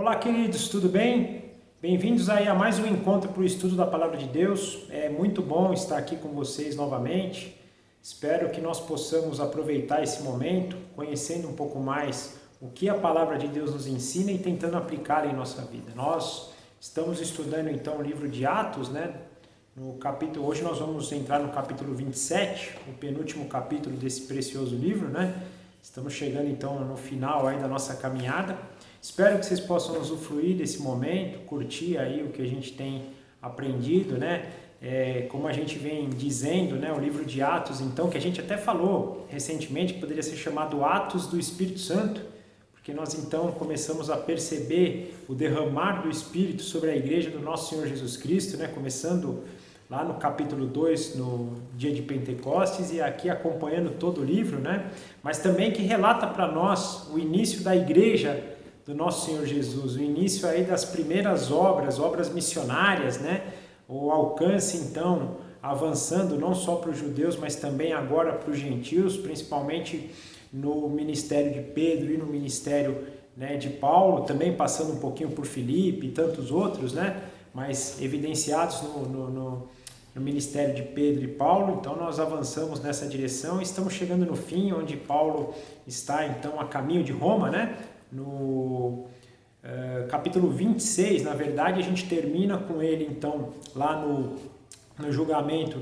Olá, queridos, tudo bem? Bem-vindos aí a mais um encontro para o estudo da Palavra de Deus. É muito bom estar aqui com vocês novamente. Espero que nós possamos aproveitar esse momento, conhecendo um pouco mais o que a Palavra de Deus nos ensina e tentando aplicá-la em nossa vida. Nós estamos estudando então o livro de Atos, né? Hoje nós vamos entrar no capítulo 27, o penúltimo capítulo desse precioso livro, né? Estamos chegando então no final aí da nossa caminhada. Espero que vocês possam usufruir desse momento, curtir aí o que a gente tem aprendido, né? Como a gente vem dizendo, né? O livro de Atos, então, que a gente até falou recentemente que poderia ser chamado Atos do Espírito Santo, porque nós então começamos a perceber o derramar do Espírito sobre a igreja do nosso Senhor Jesus Cristo, né? Começando lá no capítulo 2, no dia de Pentecostes, e aqui acompanhando todo o livro, né? Mas também que relata para nós o início da igreja do nosso Senhor Jesus, o início aí das primeiras obras missionárias, né? O alcance, então, avançando não só para os judeus, mas também agora para os gentios, principalmente no ministério de Pedro e no ministério, né, de Paulo, também passando um pouquinho por Filipe e tantos outros, né? Mas evidenciados no ministério de Pedro e Paulo. Então nós avançamos nessa direção e estamos chegando no fim, onde Paulo está então a caminho de Roma, né? No capítulo 26, na verdade, a gente termina com ele então lá no julgamento,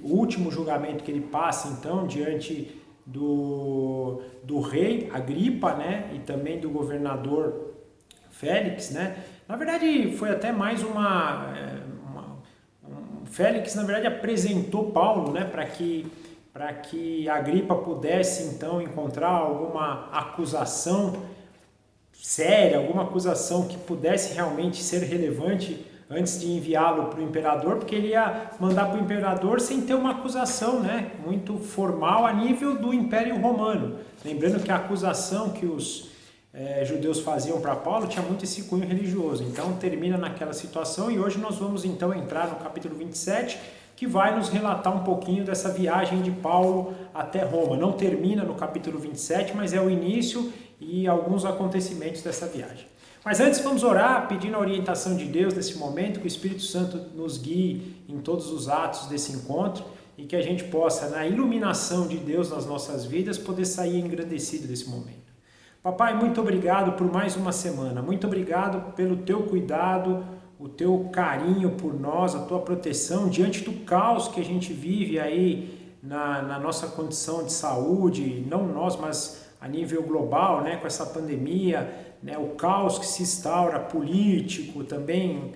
o último julgamento que ele passa então diante do rei Agripa, né? E também do governador Félix, né? Na verdade foi até mais Félix, na verdade, apresentou Paulo, né, para que Agripa pudesse, então, encontrar alguma acusação séria, alguma acusação que pudesse realmente ser relevante antes de enviá-lo para o imperador, porque ele ia mandar para o imperador sem ter uma acusação, né, muito formal a nível do Império Romano. Lembrando que a acusação que os judeus faziam para Paulo tinha muito esse cunho religioso. Então termina naquela situação e hoje nós vamos então entrar no capítulo 27, que vai nos relatar um pouquinho dessa viagem de Paulo até Roma. Não termina no capítulo 27, mas é o início e alguns acontecimentos dessa viagem. Mas antes vamos orar, pedindo a orientação de Deus nesse momento, que o Espírito Santo nos guie em todos os atos desse encontro e que a gente possa, na iluminação de Deus nas nossas vidas, poder sair engrandecido desse momento. Papai, muito obrigado por mais uma semana, muito obrigado pelo teu cuidado, o teu carinho por nós, a tua proteção diante do caos que a gente vive aí na nossa condição de saúde, não nós, mas a nível global, né, com essa pandemia, né, o caos que se instaura político, também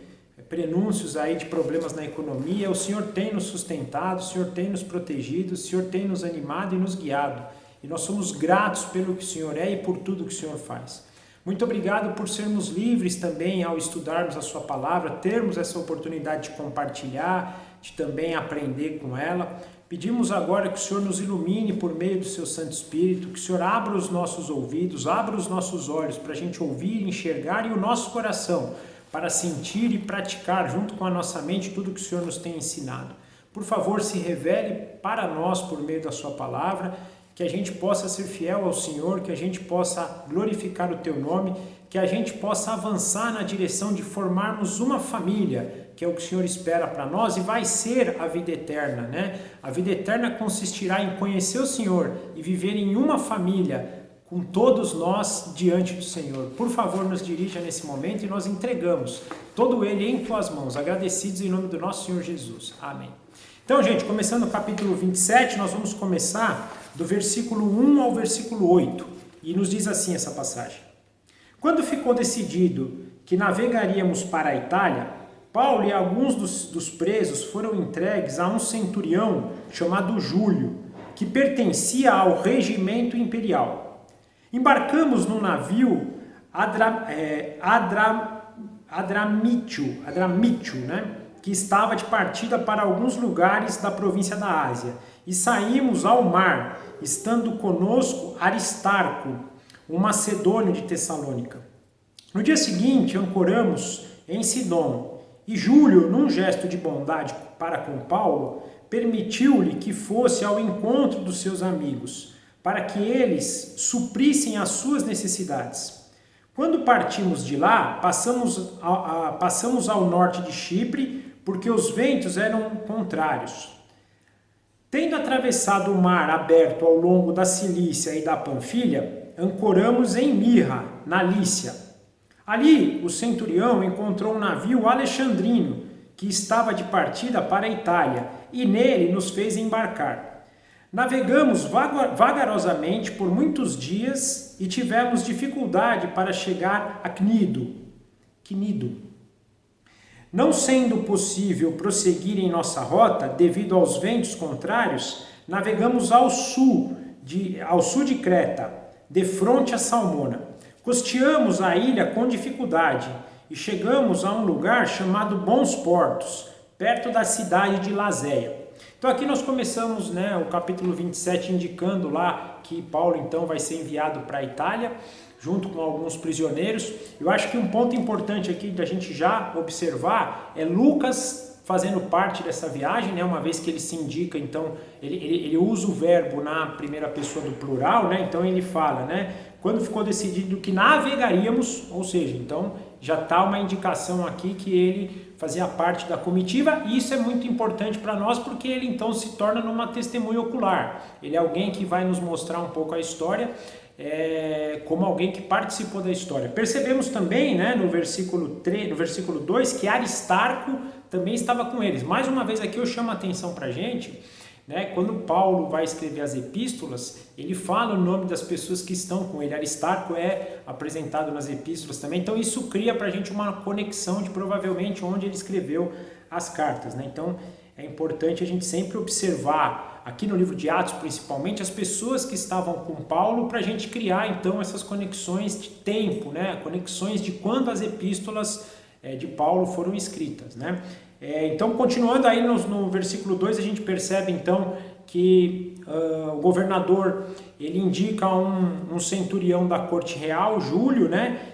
prenúncios aí de problemas na economia. O Senhor tem nos sustentado, o Senhor tem nos protegido, o Senhor tem nos animado e nos guiado. E nós somos gratos pelo que o Senhor é e por tudo que o Senhor faz. Muito obrigado por sermos livres também ao estudarmos a sua palavra, termos essa oportunidade de compartilhar, de também aprender com ela. Pedimos agora que o Senhor nos ilumine por meio do seu Santo Espírito, que o Senhor abra os nossos ouvidos, abra os nossos olhos para a gente ouvir, enxergar e o nosso coração para sentir e praticar junto com a nossa mente tudo que o Senhor nos tem ensinado. Por favor, se revele para nós por meio da sua palavra, que a gente possa ser fiel ao Senhor, que a gente possa glorificar o teu nome, que a gente possa avançar na direção de formarmos uma família, que é o que o Senhor espera para nós e vai ser a vida eterna, né? A vida eterna consistirá em conhecer o Senhor e viver em uma família com todos nós diante do Senhor. Por favor, nos dirija nesse momento e nós entregamos todo ele em tuas mãos, agradecidos em nome do nosso Senhor Jesus. Amém. Então, gente, começando o capítulo 27, nós vamos começar do versículo 1 ao versículo 8, e nos diz assim essa passagem. Quando ficou decidido que navegaríamos para a Itália, Paulo e alguns dos presos foram entregues a um centurião chamado Júlio, que pertencia ao regimento imperial. Embarcamos no navio Adramítio, né? Que estava de partida para alguns lugares da província da Ásia, e saímos ao mar, estando conosco Aristarco, um macedônio de Tessalônica. No dia seguinte, ancoramos em Sidom, e Júlio, num gesto de bondade para com Paulo, permitiu-lhe que fosse ao encontro dos seus amigos, para que eles suprissem as suas necessidades. Quando partimos de lá, passamos ao norte de Chipre, porque os ventos eram contrários. Tendo atravessado o mar aberto ao longo da Cilícia e da Panfilha, ancoramos em Mirra, na Lícia. Ali, o centurião encontrou um navio alexandrino, que estava de partida para a Itália, e nele nos fez embarcar. Navegamos vagarosamente por muitos dias e tivemos dificuldade para chegar a Cnido. Não sendo possível prosseguir em nossa rota devido aos ventos contrários, navegamos ao sul de Creta, de frente a Salmona. Costeamos a ilha com dificuldade e chegamos a um lugar chamado Bons Portos, perto da cidade de Lazéia. Então aqui nós começamos, o capítulo 27 indicando lá que Paulo então vai ser enviado para a Itália, junto com alguns prisioneiros. Eu acho que um ponto importante aqui da gente já observar é Lucas fazendo parte dessa viagem, uma vez que ele se indica, então ele usa o verbo na primeira pessoa do plural, então ele fala, quando ficou decidido que navegaríamos, ou seja, então já está uma indicação aqui que ele fazia parte da comitiva, e isso é muito importante para nós porque ele então se torna numa testemunha ocular. Ele é alguém que vai nos mostrar um pouco a história, como alguém que participou da história. Percebemos também, no versículo 2, que Aristarco também estava com eles. Mais uma vez aqui eu chamo a atenção para a gente, quando Paulo vai escrever as epístolas, ele fala o nome das pessoas que estão com ele. Aristarco é apresentado nas epístolas também, então isso cria para a gente uma conexão de provavelmente onde ele escreveu as cartas. Então é importante a gente sempre observar, aqui no livro de Atos principalmente, as pessoas que estavam com Paulo, para a gente criar então essas conexões de tempo, conexões de quando as epístolas de Paulo foram escritas. Então, continuando aí no versículo 2, a gente percebe então que o governador ele indica um centurião da corte real, Júlio,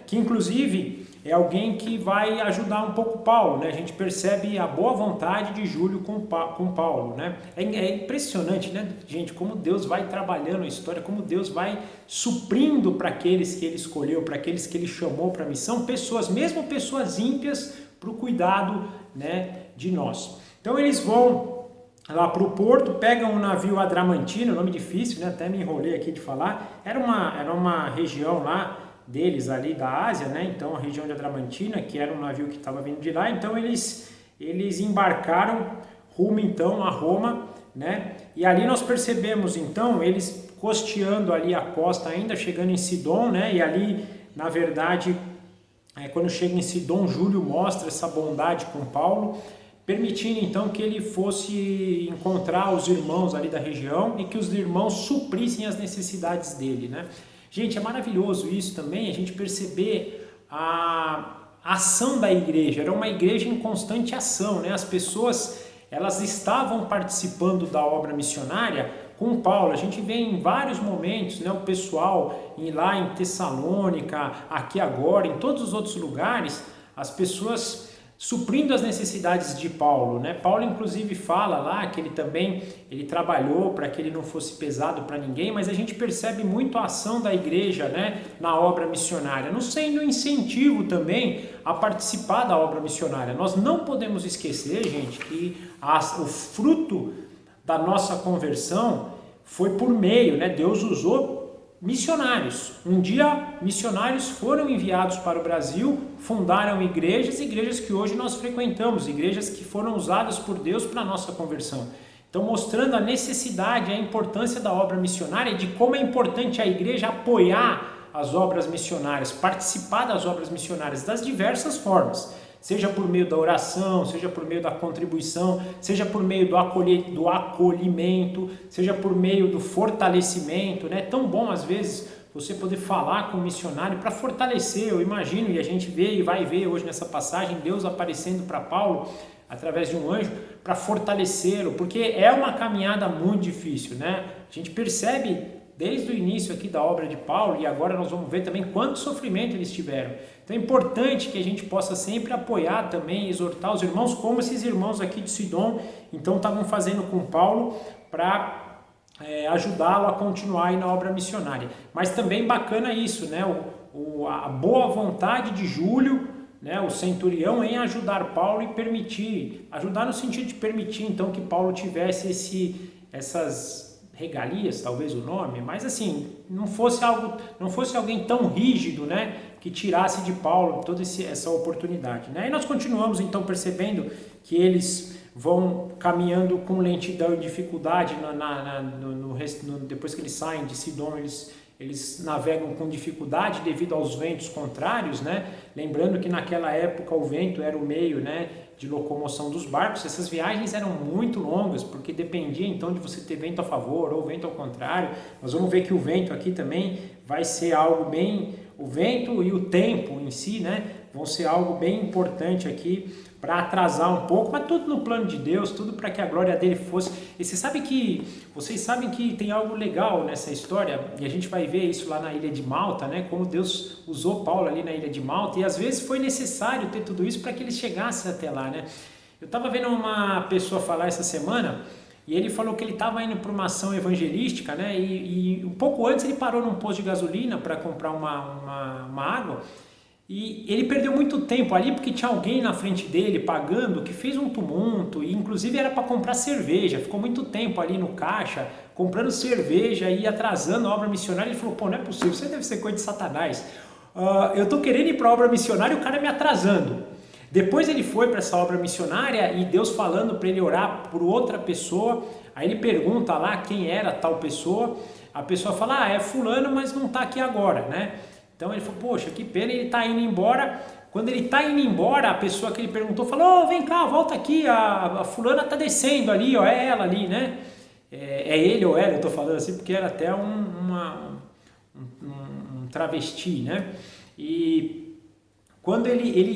que inclusive é alguém que vai ajudar um pouco Paulo. A gente percebe a boa vontade de Júlio com Paulo. É impressionante, gente, como Deus vai trabalhando a história, como Deus vai suprindo para aqueles que ele escolheu, para aqueles que ele chamou para a missão, mesmo pessoas ímpias, para o cuidado de nós. Então eles vão lá para o porto, pegam um navio Adramantino, nome difícil, até me enrolei aqui de falar. Era uma região lá deles ali da Ásia, então a região de Adramantina, que era um navio que estava vindo de lá. Então eles embarcaram rumo então a Roma, e ali nós percebemos então eles costeando ali a costa ainda, chegando em Sidon, e ali na verdade quando chega em Sidon, Júlio mostra essa bondade com Paulo, permitindo então que ele fosse encontrar os irmãos ali da região e que os irmãos suprissem as necessidades dele. Gente, é maravilhoso isso também, a gente perceber a ação da igreja. Era uma igreja em constante ação, as pessoas elas estavam participando da obra missionária com Paulo. A gente vê em vários momentos, o pessoal lá em Tessalônica, aqui agora, em todos os outros lugares, as pessoas suprindo as necessidades de Paulo. Paulo inclusive fala lá que ele trabalhou para que ele não fosse pesado para ninguém, mas a gente percebe muito a ação da igreja na obra missionária, não sendo incentivo também a participar da obra missionária. Nós não podemos esquecer, gente, que o fruto da nossa conversão foi por meio, Deus usou missionários. Um dia missionários foram enviados para o Brasil, fundaram igrejas que hoje nós frequentamos, igrejas que foram usadas por Deus para a nossa conversão. Então mostrando a necessidade, a importância da obra missionária e de como é importante a igreja apoiar as obras missionárias, participar das obras missionárias das diversas formas. Seja por meio da oração, seja por meio da contribuição, seja por meio do acolhimento, seja por meio do fortalecimento. É tão bom, às vezes, você poder falar com o missionário para fortalecer. Eu imagino, e a gente vê e vai ver hoje nessa passagem, Deus aparecendo para Paulo, através de um anjo, para fortalecê-lo, porque é uma caminhada muito difícil. A gente percebe desde o início aqui da obra de Paulo, e agora nós vamos ver também quanto sofrimento eles tiveram. Então é importante que a gente possa sempre apoiar também, exortar os irmãos, como esses irmãos aqui de Sidon, então estavam fazendo com Paulo para ajudá-lo a continuar aí na obra missionária. Mas também bacana isso, a boa vontade de Júlio, né, o centurião, em ajudar Paulo e permitir, ajudar no sentido de permitir então que Paulo tivesse essas regalias, talvez o nome, mas assim, não fosse alguém tão rígido, né, que tirasse de Paulo toda essa oportunidade, né? E nós continuamos então percebendo que eles vão caminhando com lentidão e dificuldade depois que eles saem de Sidom, eles navegam com dificuldade devido aos ventos contrários, né? Lembrando que naquela época o vento era o meio, né, de locomoção dos barcos. Essas viagens eram muito longas, porque dependia então de você ter vento a favor ou vento ao contrário. Nós vamos ver que o vento aqui também vai ser algo bem... O vento e o tempo em si, né, vão ser algo bem importante aqui para atrasar um pouco, mas tudo no plano de Deus, tudo para que a glória dele fosse. E vocês sabem que tem algo legal nessa história, e a gente vai ver isso lá na ilha de Malta, né? Como Deus usou Paulo ali na ilha de Malta, e às vezes foi necessário ter tudo isso para que eles chegassem até lá, né? Eu estava vendo uma pessoa falar essa semana, e ele falou que ele estava indo para uma ação evangelística, né? E um pouco antes ele parou num posto de gasolina para comprar uma água. E ele perdeu muito tempo ali porque tinha alguém na frente dele pagando que fez um tumulto, e inclusive era para comprar cerveja. Ficou muito tempo ali no caixa comprando cerveja e atrasando a obra missionária. Ele falou, pô, não é possível, isso deve ser coisa de Satanás. Eu estou querendo ir para a obra missionária e o cara me atrasando. Depois ele foi para essa obra missionária e Deus falando para ele orar por outra pessoa. Aí ele pergunta lá quem era tal pessoa. A pessoa fala, é fulano, mas não está aqui agora, né? Então ele falou, poxa, que pena, ele está indo embora. Quando ele está indo embora, a pessoa que ele perguntou falou, vem cá, volta aqui, a fulana está descendo ali, ó, é ela ali, né? É ele ou ela, eu estou falando assim, porque era até um travesti, né? E quando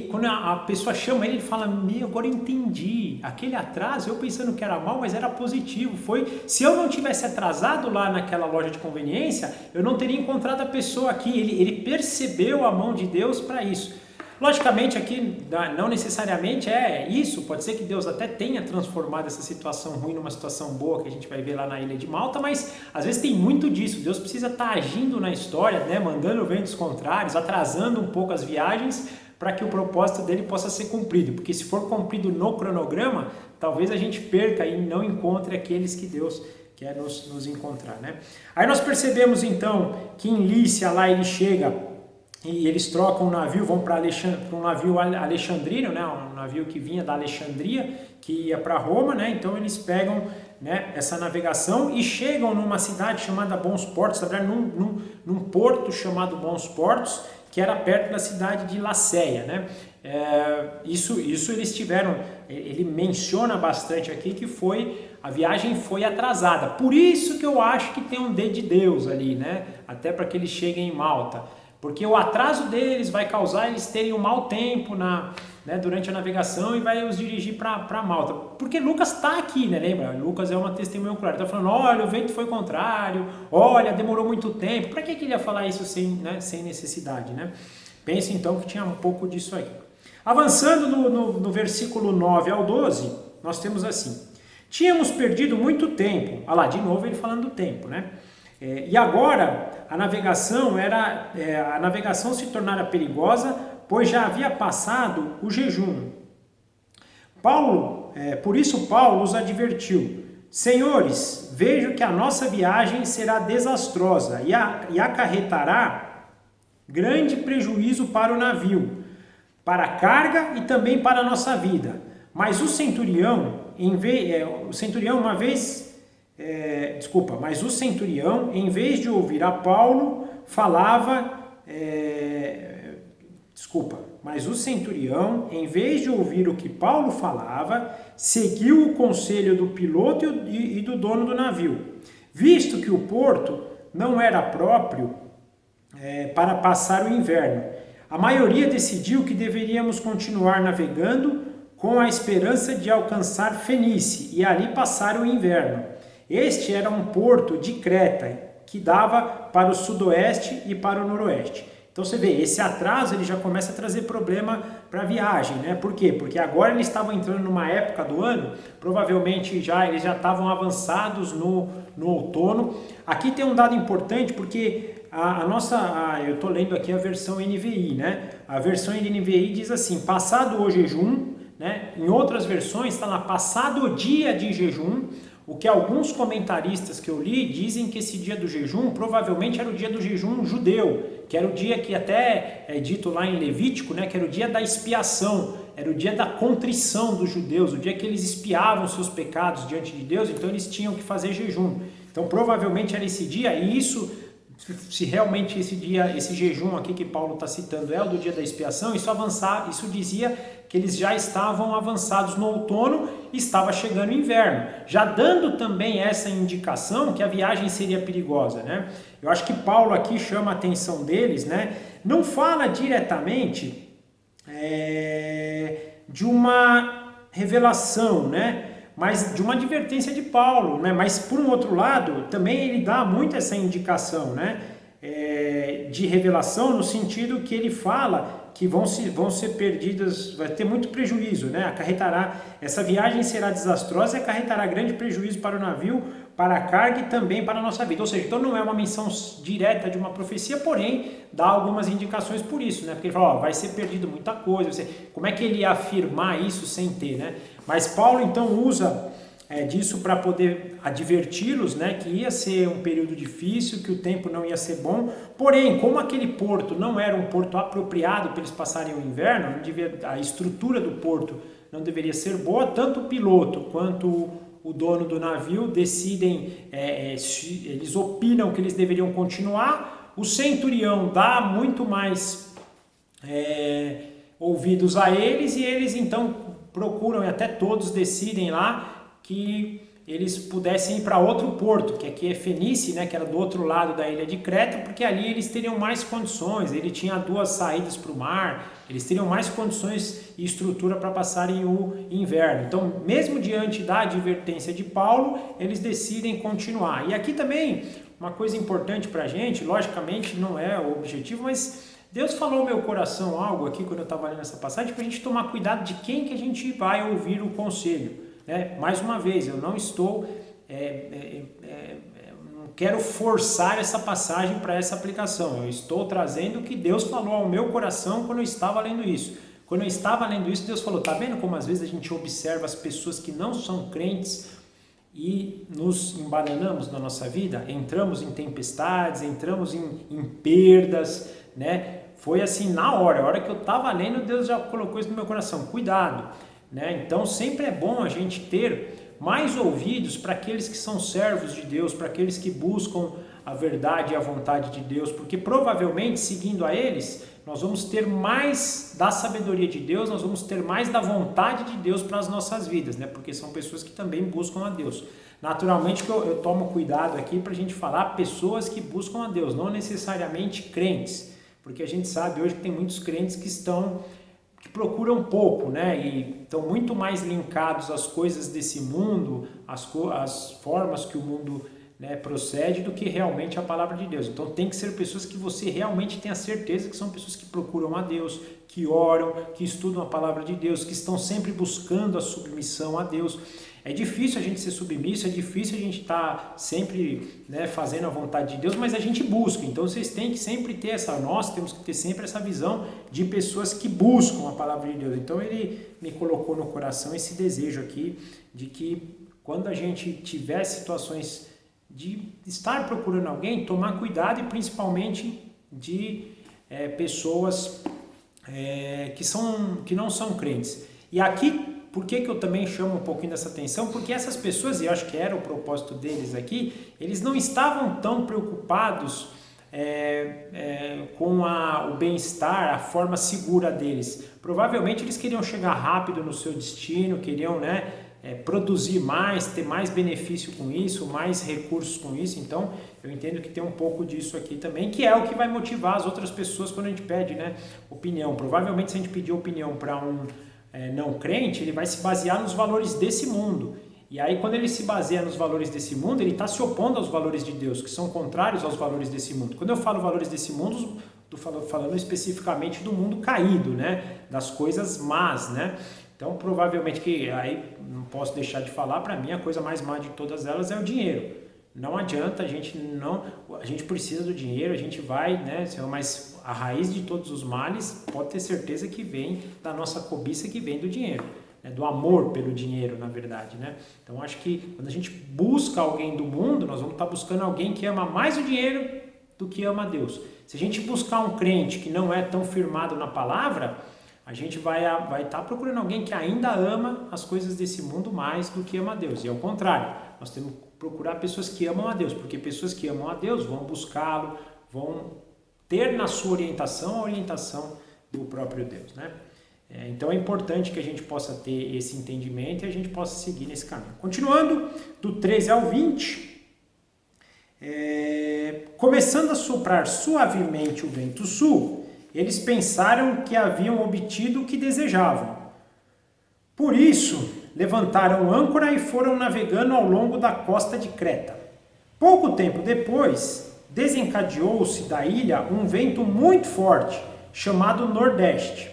quando a pessoa chama ele fala, agora eu entendi, aquele atraso, eu pensando que era mal, mas era positivo, se eu não tivesse atrasado lá naquela loja de conveniência, eu não teria encontrado a pessoa aqui, ele percebeu a mão de Deus para isso. Logicamente aqui não necessariamente é isso, pode ser que Deus até tenha transformado essa situação ruim numa situação boa, que a gente vai ver lá na ilha de Malta, mas às vezes tem muito disso, Deus precisa estar agindo na história, né, mandando ventos contrários, atrasando um pouco as viagens, para que o propósito dele possa ser cumprido, porque se for cumprido no cronograma, talvez a gente perca e não encontre aqueles que Deus quer nos encontrar, né? Aí nós percebemos então que em Lícia lá ele chega e eles trocam o navio, vão para um navio alexandrino, né? Um navio que vinha da Alexandria, que ia para Roma, né? Então eles pegam, né, essa navegação e chegam numa cidade chamada Bons Portos, na verdade num porto chamado Bons Portos, que era perto da cidade de Laceia, né? Isso eles tiveram, ele menciona bastante aqui que a viagem foi atrasada, por isso que eu acho que tem um dedo de Deus ali, né? Até para que eles cheguem em Malta, porque o atraso deles vai causar eles terem um mau tempo durante a navegação e vai os dirigir para Malta, porque Lucas está aqui, né? Lembra? Lucas é uma testemunha ocular, está falando, olha, o vento foi contrário, olha, demorou muito tempo. Para que ele ia falar isso sem necessidade, né? Pense então que tinha um pouco disso aí. Avançando no versículo 9 ao 12, nós temos assim, tínhamos perdido muito tempo, olha lá, de novo ele falando do tempo, né? E agora a navegação se tornara perigosa, pois já havia passado o jejum. Por isso Paulo os advertiu, senhores, vejo que a nossa viagem será desastrosa e acarretará grande prejuízo para o navio, para a carga e também para a nossa vida. Mas o centurião, em vez de ouvir a Paulo, o que Paulo falava, seguiu o conselho do piloto e do dono do navio, visto que o porto não era próprio para passar o inverno. A maioria decidiu que deveríamos continuar navegando com a esperança de alcançar Fenícia e ali passar o inverno. Este era um porto de Creta que dava para o sudoeste e para o noroeste. Então você vê, esse atraso ele já começa a trazer problema para a viagem, né? Por quê? Porque agora eles estavam entrando numa época do ano, provavelmente eles já estavam avançados no outono. Aqui tem um dado importante, porque eu estou lendo aqui a versão NVI, né? A versão NVI diz assim, passado o jejum, né? Em outras versões está lá, passado o dia de jejum, o que alguns comentaristas que eu li dizem que esse dia do jejum provavelmente era o dia do jejum judeu, que era o dia que até é dito lá em Levítico, né, que era o dia da expiação, era o dia da contrição dos judeus, o dia que eles expiavam seus pecados diante de Deus, então eles tinham que fazer jejum. Então provavelmente era esse dia, e isso, se realmente esse jejum aqui que Paulo está citando é o do dia da expiação, isso dizia que eles já estavam avançados no outono e estava chegando o inverno, já dando também essa indicação que a viagem seria perigosa, né? Eu acho que Paulo aqui chama a atenção deles, né? Não fala diretamente de uma revelação, né? Mas de uma advertência de Paulo, né? Mas por um outro lado, também ele dá muito essa indicação, né? De revelação, no sentido que ele fala que vão ser perdidas, vai ter muito prejuízo, né? Essa viagem será desastrosa e acarretará grande prejuízo para o navio, para a carga e também para a nossa vida. Ou seja, então não é uma menção direta de uma profecia, porém dá algumas indicações por isso, né? Porque ele fala, vai ser perdido muita coisa, como é que ele ia afirmar isso sem ter, né? Mas Paulo então usa disso para poder adverti-los, né, que ia ser um período difícil, que o tempo não ia ser bom, porém, como aquele porto não era um porto apropriado para eles passarem o inverno, a estrutura do porto não deveria ser boa, tanto o piloto quanto o dono do navio decidem, eles opinam que eles deveriam continuar, o centurião dá muito mais ouvidos a eles, e eles então procuram, e até todos decidem lá, que eles pudessem ir para outro porto, que aqui é Fenice, né, que era do outro lado da ilha de Creta, porque ali eles teriam mais condições, ele tinha 2 saídas para o mar, eles teriam mais condições e estrutura para passarem o inverno. Então, mesmo diante da advertência de Paulo, eles decidem continuar. E aqui também, uma coisa importante para a gente, logicamente não é o objetivo, mas Deus falou ao meu coração algo aqui, quando eu estava lendo essa passagem, para a gente tomar cuidado de quem que a gente vai ouvir o conselho. Mais uma vez, eu não estou, não quero forçar essa passagem para essa aplicação, eu estou trazendo o que Deus falou ao meu coração quando eu estava lendo isso. Quando eu estava lendo isso, Deus falou, tá vendo como às vezes a gente observa as pessoas que não são crentes e nos embananamos na nossa vida, entramos em tempestades, entramos em perdas, né? Foi assim na hora, a hora que eu estava lendo, Deus já colocou isso no meu coração, cuidado. Né? Então sempre é bom a gente ter mais ouvidos para aqueles que são servos de Deus, para aqueles que buscam a verdade e a vontade de Deus, porque provavelmente seguindo a eles, nós vamos ter mais da sabedoria de Deus, nós vamos ter mais da vontade de Deus para as nossas vidas, né? Porque são pessoas que também buscam a Deus. Naturalmente que eu tomo cuidado aqui para a gente falar pessoas que buscam a Deus, não necessariamente crentes, porque a gente sabe hoje que tem muitos crentes que procuram pouco, né? E estão muito mais linkados às coisas desse mundo, às formas que o mundo, né, procede, do que realmente a palavra de Deus. Então tem que ser pessoas que você realmente tenha certeza que são pessoas que procuram a Deus, que oram, que estudam a palavra de Deus, que estão sempre buscando a submissão a Deus. É difícil a gente ser submisso, é difícil a gente estar sempre, né, fazendo a vontade de Deus, mas a gente busca. Então vocês têm que sempre ter nós temos que ter sempre essa visão de pessoas que buscam a palavra de Deus. Então ele me colocou no coração esse desejo aqui de que quando a gente tiver situações de estar procurando alguém, tomar cuidado, e principalmente de pessoas que não são crentes. E aqui, por que eu também chamo um pouquinho dessa atenção? Porque essas pessoas, e eu acho que era o propósito deles aqui, eles não estavam tão preocupados com o bem-estar, a forma segura deles. Provavelmente eles queriam chegar rápido no seu destino, queriam, né, produzir mais, ter mais benefício com isso, mais recursos com isso. Então eu entendo que tem um pouco disso aqui também, que é o que vai motivar as outras pessoas quando a gente pede, né, opinião. Provavelmente se a gente pedir opinião para um não crente, ele vai se basear nos valores desse mundo. E aí quando ele se baseia nos valores desse mundo, ele está se opondo aos valores de Deus, que são contrários aos valores desse mundo. Quando eu falo valores desse mundo, falando especificamente do mundo caído, né? Das coisas más, né? Então, provavelmente, que aí não posso deixar de falar, para mim a coisa mais má de todas elas é o dinheiro. Não adianta, a gente precisa do dinheiro, a gente vai, né? Mas a raiz de todos os males, pode ter certeza que vem da nossa cobiça, que vem do dinheiro, né? Do amor pelo dinheiro, na verdade, né? Então, acho que quando a gente busca alguém do mundo, nós vamos estar buscando alguém que ama mais o dinheiro do que ama a Deus. Se a gente buscar um crente que não é tão firmado na palavra, a gente vai estar procurando alguém que ainda ama as coisas desse mundo mais do que ama a Deus. E ao contrário, nós temos que procurar pessoas que amam a Deus, porque pessoas que amam a Deus vão buscá-lo, vão ter na sua orientação a orientação do próprio Deus, né? Então é importante que a gente possa ter esse entendimento e a gente possa seguir nesse caminho. Continuando, do 13 ao 20, começando a soprar suavemente o vento sul, eles pensaram que haviam obtido o que desejavam. Por isso, levantaram âncora e foram navegando ao longo da costa de Creta. Pouco tempo depois, desencadeou-se da ilha um vento muito forte, chamado Nordeste.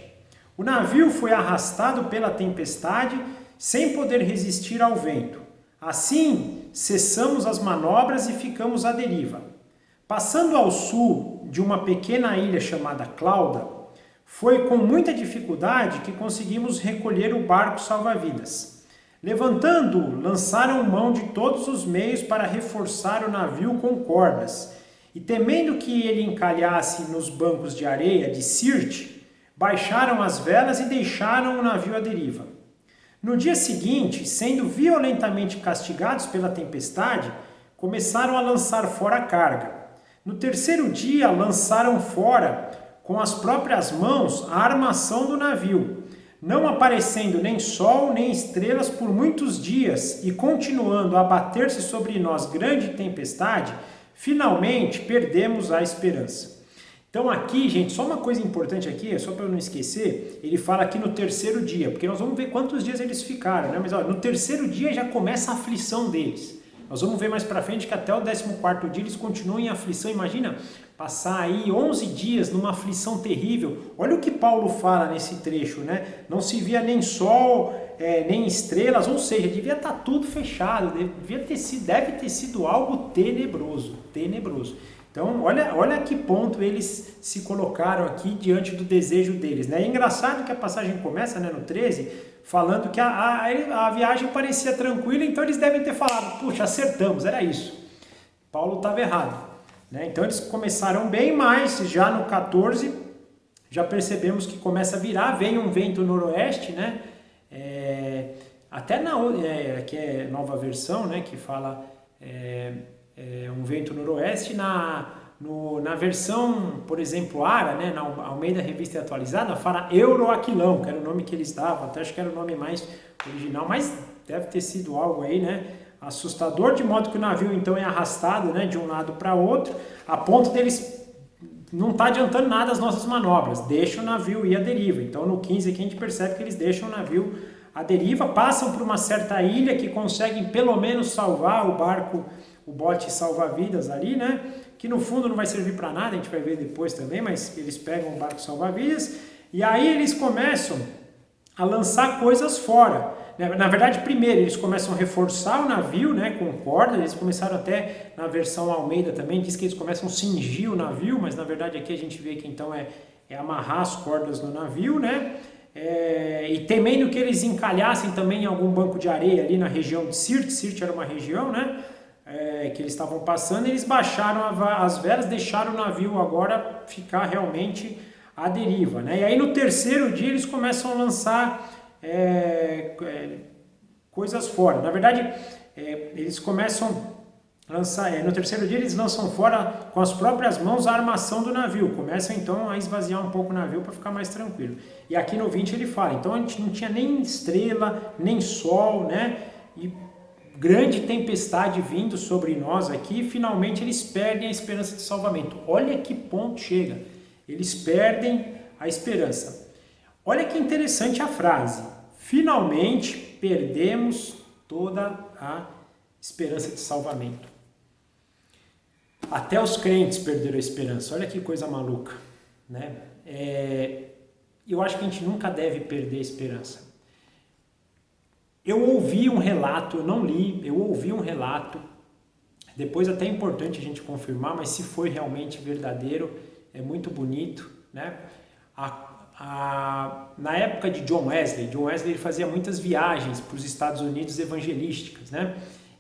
O navio foi arrastado pela tempestade, sem poder resistir ao vento. Assim, cessamos as manobras e ficamos à deriva. Passando ao sul de uma pequena ilha chamada Clauda, foi com muita dificuldade que conseguimos recolher o barco salva-vidas. Levantando-o, lançaram mão de todos os meios para reforçar o navio com cordas, e temendo que ele encalhasse nos bancos de areia de Sirte, baixaram as velas e deixaram o navio à deriva. No dia seguinte, sendo violentamente castigados pela tempestade, começaram a lançar fora a carga. No terceiro dia, lançaram fora, com as próprias mãos, a armação do navio, não aparecendo nem sol nem estrelas por muitos dias e continuando a abater-se sobre nós grande tempestade, finalmente perdemos a esperança. Então aqui, gente, só uma coisa importante aqui, só para eu não esquecer, ele fala aqui no terceiro dia, porque nós vamos ver quantos dias eles ficaram, né? Mas olha, no terceiro dia já começa a aflição deles. Nós vamos ver mais para frente que até o 14º dia eles continuam em aflição. Imagina passar aí 11 dias numa aflição terrível. Olha o que Paulo fala nesse trecho, né? Não se via nem sol, nem estrelas, ou seja, devia estar tudo fechado, deve ter sido algo tenebroso, tenebroso. Então, olha a que ponto eles se colocaram aqui diante do desejo deles, né? É engraçado que a passagem começa, né, no 13, falando que a viagem parecia tranquila, então eles devem ter falado, puxa, acertamos, era isso. Paulo estava errado, né? Então eles começaram bem, mas já no 14, já percebemos que começa a virar, vem um vento noroeste, né? Até que é nova versão, né, que fala um vento noroeste, na versão, por exemplo, ARA, né, na Almeida Revista Atualizada, fala Euroaquilão, que era o nome que eles davam, até acho que era o nome mais original, mas deve ter sido algo aí, né, assustador, de modo que o navio então é arrastado, né, de um lado para outro, a ponto deles não tá adiantando nada as nossas manobras, deixa o navio ir à deriva. Então no 15 aqui a gente percebe que eles deixam o navio à deriva, passam por uma certa ilha que conseguem pelo menos salvar o barco, o bote salva-vidas ali, né? Que no fundo não vai servir para nada, a gente vai ver depois também, mas eles pegam o barco salva-vidas e aí eles começam a lançar coisas fora. Na verdade, primeiro eles começam a reforçar o navio, né, com cordas. Eles começaram até, na versão Almeida também, diz que eles começam a cingir o navio, mas na verdade aqui a gente vê que então é amarrar as cordas no navio, né? E temendo que eles encalhassem também em algum banco de areia ali na região de Sirte. Sirte era uma região, né? Que eles estavam passando, eles baixaram as velas, deixaram o navio agora ficar realmente à deriva, né? E aí no terceiro dia eles começam a lançar coisas fora. Na verdade, eles começam a lançar, no terceiro dia eles lançam fora com as próprias mãos a armação do navio, começam então a esvaziar um pouco o navio para ficar mais tranquilo. E aqui no 20 ele fala, então a gente não tinha nem estrela, nem sol, né? E grande tempestade vindo sobre nós aqui, finalmente eles perdem a esperança de salvamento. Olha que ponto chega, eles perdem a esperança. Olha que interessante a frase, finalmente perdemos toda a esperança de salvamento. Até os crentes perderam a esperança, olha que coisa maluca. né? Eu acho que a gente nunca deve perder a esperança. Eu ouvi um relato, eu não li, eu ouvi um relato, depois até é importante a gente confirmar, mas se foi realmente verdadeiro, é muito bonito, né? Na época de John Wesley ele fazia muitas viagens para os Estados Unidos evangelísticas, né?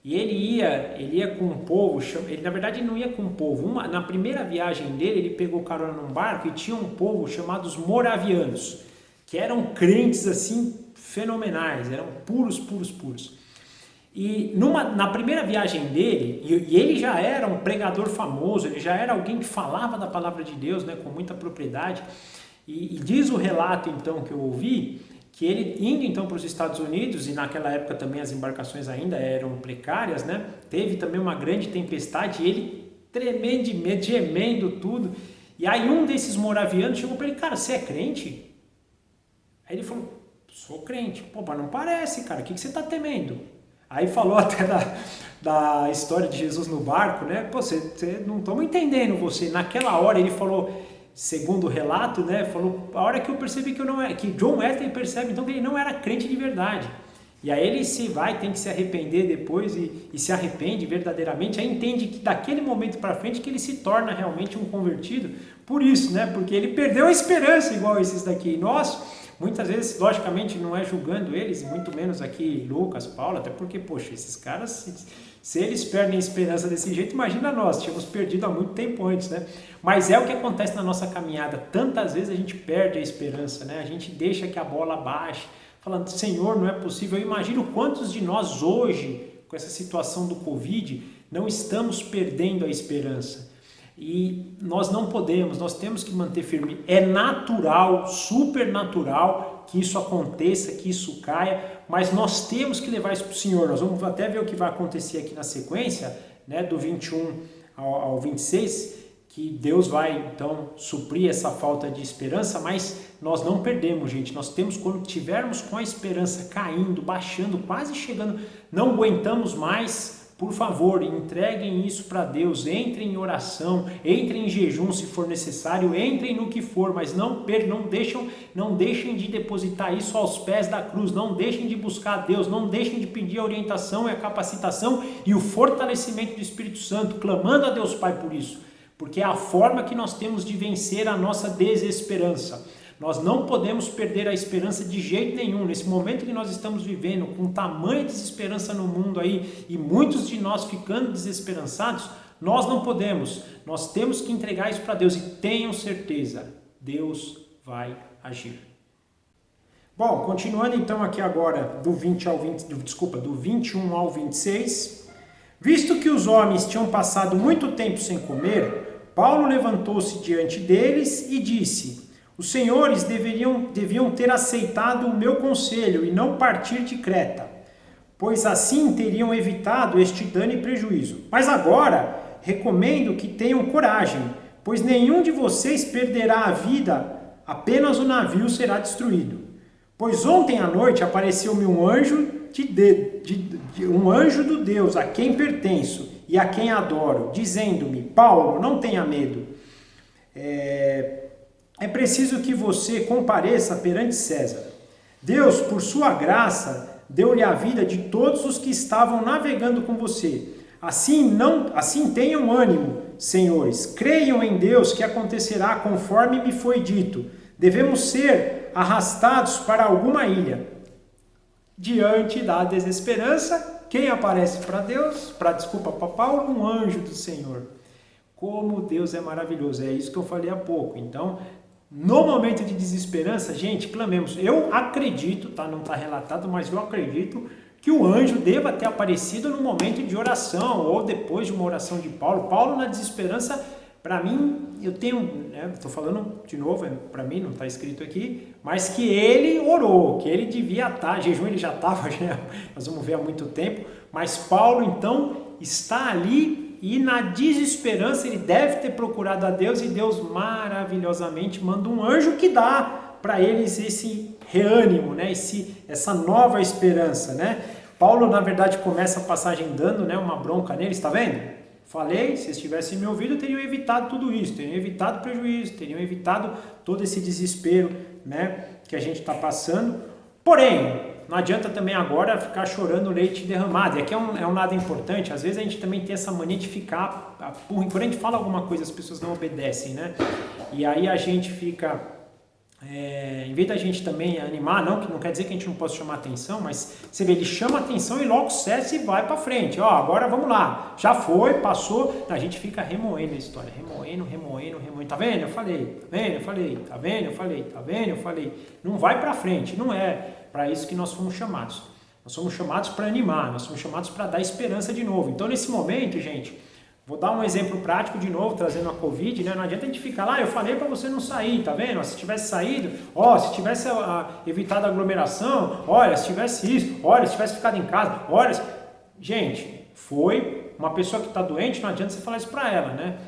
E ele ia com um povo, ele na verdade não ia com um povo, na primeira viagem dele ele pegou carona num barco e tinha um povo chamados moravianos, que eram crentes assim fenomenais, eram puros. E na primeira viagem dele, e ele já era um pregador famoso, ele já era alguém que falava da palavra de Deus, né, com muita propriedade, e diz o relato então que eu ouvi, que ele indo então para os Estados Unidos, e naquela época também as embarcações ainda eram precárias, né? Teve também uma grande tempestade, e ele tremendamente gemendo tudo. E aí um desses moravianos chegou para ele, cara, você é crente? Aí ele falou, sou crente. Pô, mas não parece, cara, o que você está temendo? Aí falou até da história de Jesus no barco, né? Pô, você não estamos entendendo você. Naquela hora ele falou, segundo o relato, né, falou, a hora que eu percebi que eu não era, que John Wesley percebe então que ele não era crente de verdade. E aí ele tem que se arrepender depois e se arrepende verdadeiramente, aí entende que daquele momento para frente que ele se torna realmente um convertido. Por isso, né, porque ele perdeu a esperança igual esses daqui. E nós, muitas vezes, logicamente, não é julgando eles, muito menos aqui Lucas, Paulo, até porque, poxa, esses caras, se eles perdem a esperança desse jeito, imagina nós, tínhamos perdido há muito tempo antes, né? Mas é o que acontece na nossa caminhada, tantas vezes a gente perde a esperança, né? A gente deixa que a bola baixe, falando, Senhor, não é possível. Eu imagino quantos de nós hoje, com essa situação do Covid, não estamos perdendo a esperança. E nós não podemos, nós temos que manter firme. É natural, super natural que isso aconteça, que isso caia, mas nós temos que levar isso para o Senhor. Nós vamos até ver o que vai acontecer aqui na sequência, né, do 21 ao 26, que Deus vai então suprir essa falta de esperança, mas nós não perdemos, gente. Nós temos, quando tivermos com a esperança caindo, baixando, quase chegando, não aguentamos mais, por favor, entreguem isso para Deus, entrem em oração, entrem em jejum se for necessário, entrem no que for, mas não deixem de depositar isso aos pés da cruz, não deixem de buscar a Deus, não deixem de pedir a orientação e a capacitação e o fortalecimento do Espírito Santo, clamando a Deus Pai por isso, porque é a forma que nós temos de vencer a nossa desesperança. Nós não podemos perder a esperança de jeito nenhum. Nesse momento que nós estamos vivendo, com tamanha desesperança no mundo aí, e muitos de nós ficando desesperançados, nós não podemos. Nós temos que entregar isso para Deus e tenham certeza, Deus vai agir. Bom, continuando então aqui agora do 21 ao 26. Visto que os homens tinham passado muito tempo sem comer, Paulo levantou-se diante deles e disse: os senhores deviam ter aceitado o meu conselho e não partir de Creta, pois assim teriam evitado este dano e prejuízo. Mas agora recomendo que tenham coragem, pois nenhum de vocês perderá a vida, apenas o navio será destruído. Pois ontem à noite apareceu-me um anjo do Deus a quem pertenço e a quem adoro, dizendo-me: Paulo, não tenha medo. É preciso que você compareça perante César. Deus, por sua graça, deu-lhe a vida de todos os que estavam navegando com você. Assim tenham ânimo, senhores. Creiam em Deus que acontecerá conforme me foi dito. Devemos ser arrastados para alguma ilha. Diante da desesperança, quem aparece para Paulo? Um anjo do Senhor. Como Deus é maravilhoso. É isso que eu falei há pouco. Então, no momento de desesperança, gente, clamemos. Eu acredito, tá? Não está relatado, mas eu acredito que o anjo deva ter aparecido no momento de oração ou depois de uma oração de Paulo. Paulo, na desesperança, para mim, eu tenho, estou falando de novo, para mim não está escrito aqui, mas que ele orou, que ele devia estar, jejum ele já estava, nós vamos ver há muito tempo, mas Paulo então está ali. E na desesperança ele deve ter procurado a Deus e Deus maravilhosamente manda um anjo que dá para eles esse reânimo, né? Essa nova esperança, né? Paulo, na verdade, começa a passagem dando, né, uma bronca neles, está vendo? Falei, se vocês tivessem me ouvido, teriam evitado tudo isso, teriam evitado prejuízo, teriam evitado todo esse desespero, né, que a gente está passando. Porém, não adianta também agora ficar chorando leite derramado. E aqui é um lado importante, às vezes a gente também tem essa mania de ficar, quando a gente fala alguma coisa, as pessoas não obedecem, né? E aí a gente fica, em vez da gente também animar, não quer dizer que a gente não possa chamar atenção, mas você vê, ele chama atenção e logo cessa e vai para frente. Ó, agora vamos lá, já foi, passou, a gente fica remoendo a história, remoendo, tá vendo? Eu falei, tá vendo? Eu falei, tá vendo? Eu falei, tá vendo? Eu falei. Não vai para frente, não é para isso que nós fomos chamados. Nós somos chamados para animar, nós somos chamados para dar esperança de novo. Então, nesse momento, gente, vou dar um exemplo prático de novo, trazendo a Covid, né? Não adianta a gente ficar lá, eu falei para você não sair, tá vendo? Se tivesse saído, se tivesse evitado a aglomeração, olha, se tivesse isso, olha, se tivesse ficado em casa, olha. Gente, foi uma pessoa que está doente, não adianta você falar isso para ela, né?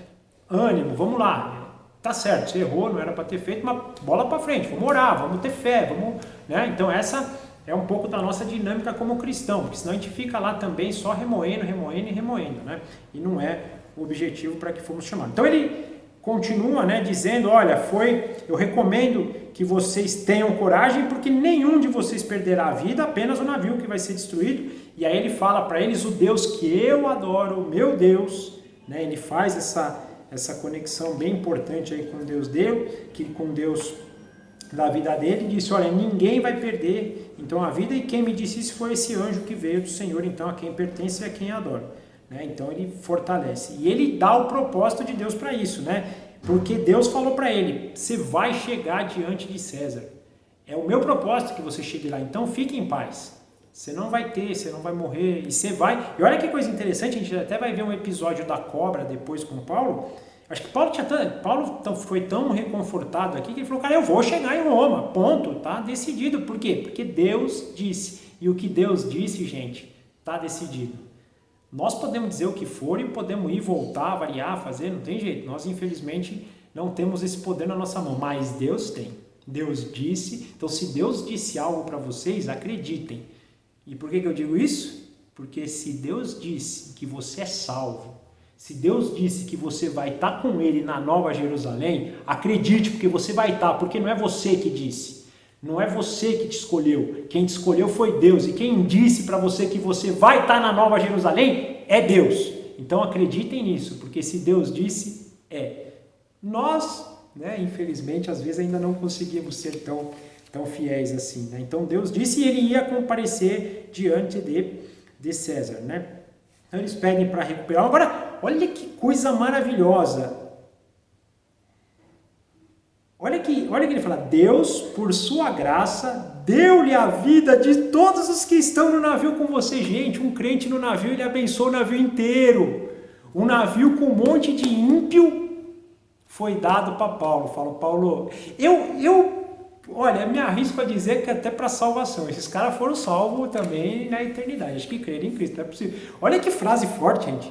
Ânimo, vamos lá. Tá certo, você errou, não era para ter feito, mas bola para frente, vamos orar, vamos ter fé, vamos, né? Então essa é um pouco da nossa dinâmica como cristão, porque senão a gente fica lá também só remoendo, né? E não é o objetivo para que fomos chamados. Então ele continua, né, dizendo, olha, eu recomendo que vocês tenham coragem, porque nenhum de vocês perderá a vida, apenas o navio que vai ser destruído. E aí ele fala para eles, o Deus que eu adoro, o meu Deus, né? Ele faz essa conexão bem importante aí com Deus com Deus da vida dele, disse, olha, ninguém vai perder então a vida, e quem me disse isso foi esse anjo que veio do Senhor, então a quem pertence e a quem adora, né? Então ele fortalece, e ele dá o propósito de Deus para isso, né? Porque Deus falou para ele, você vai chegar diante de César, é o meu propósito que você chegue lá, então fique em paz. Você não vai morrer, e você vai... E olha que coisa interessante, a gente até vai ver um episódio da cobra depois com Paulo. Acho que Paulo foi tão reconfortado aqui que ele falou, cara, eu vou chegar em Roma, ponto, tá decidido. Por quê? Porque Deus disse. E o que Deus disse, gente, tá decidido. Nós podemos dizer o que for e podemos ir, voltar, variar, fazer, não tem jeito. Nós, infelizmente, não temos esse poder na nossa mão, mas Deus tem. Deus disse, então se Deus disse algo para vocês, acreditem. E por que eu digo isso? Porque se Deus disse que você é salvo, se Deus disse que você vai estar com Ele na Nova Jerusalém, acredite, porque você vai estar, porque não é você que disse, não é você que te escolheu, quem te escolheu foi Deus, e quem disse para você que você vai estar na Nova Jerusalém é Deus. Então acreditem nisso, porque se Deus disse, é. Nós, né, infelizmente, às vezes ainda não conseguimos ser tão fiéis assim, né? Então Deus disse e ele ia comparecer diante de César, né? Então eles pedem para recuperar. Agora, olha que coisa maravilhosa. Olha que ele fala, Deus, por sua graça, deu-lhe a vida de todos os que estão no navio com você. Gente, um crente no navio, ele abençoa o navio inteiro. Um navio com um monte de ímpio foi dado para Paulo. Fala, Paulo, olha, me arrisco a dizer que até para salvação. Esses caras foram salvos também na eternidade. Acho que creram em Cristo, não é possível. Olha que frase forte, gente.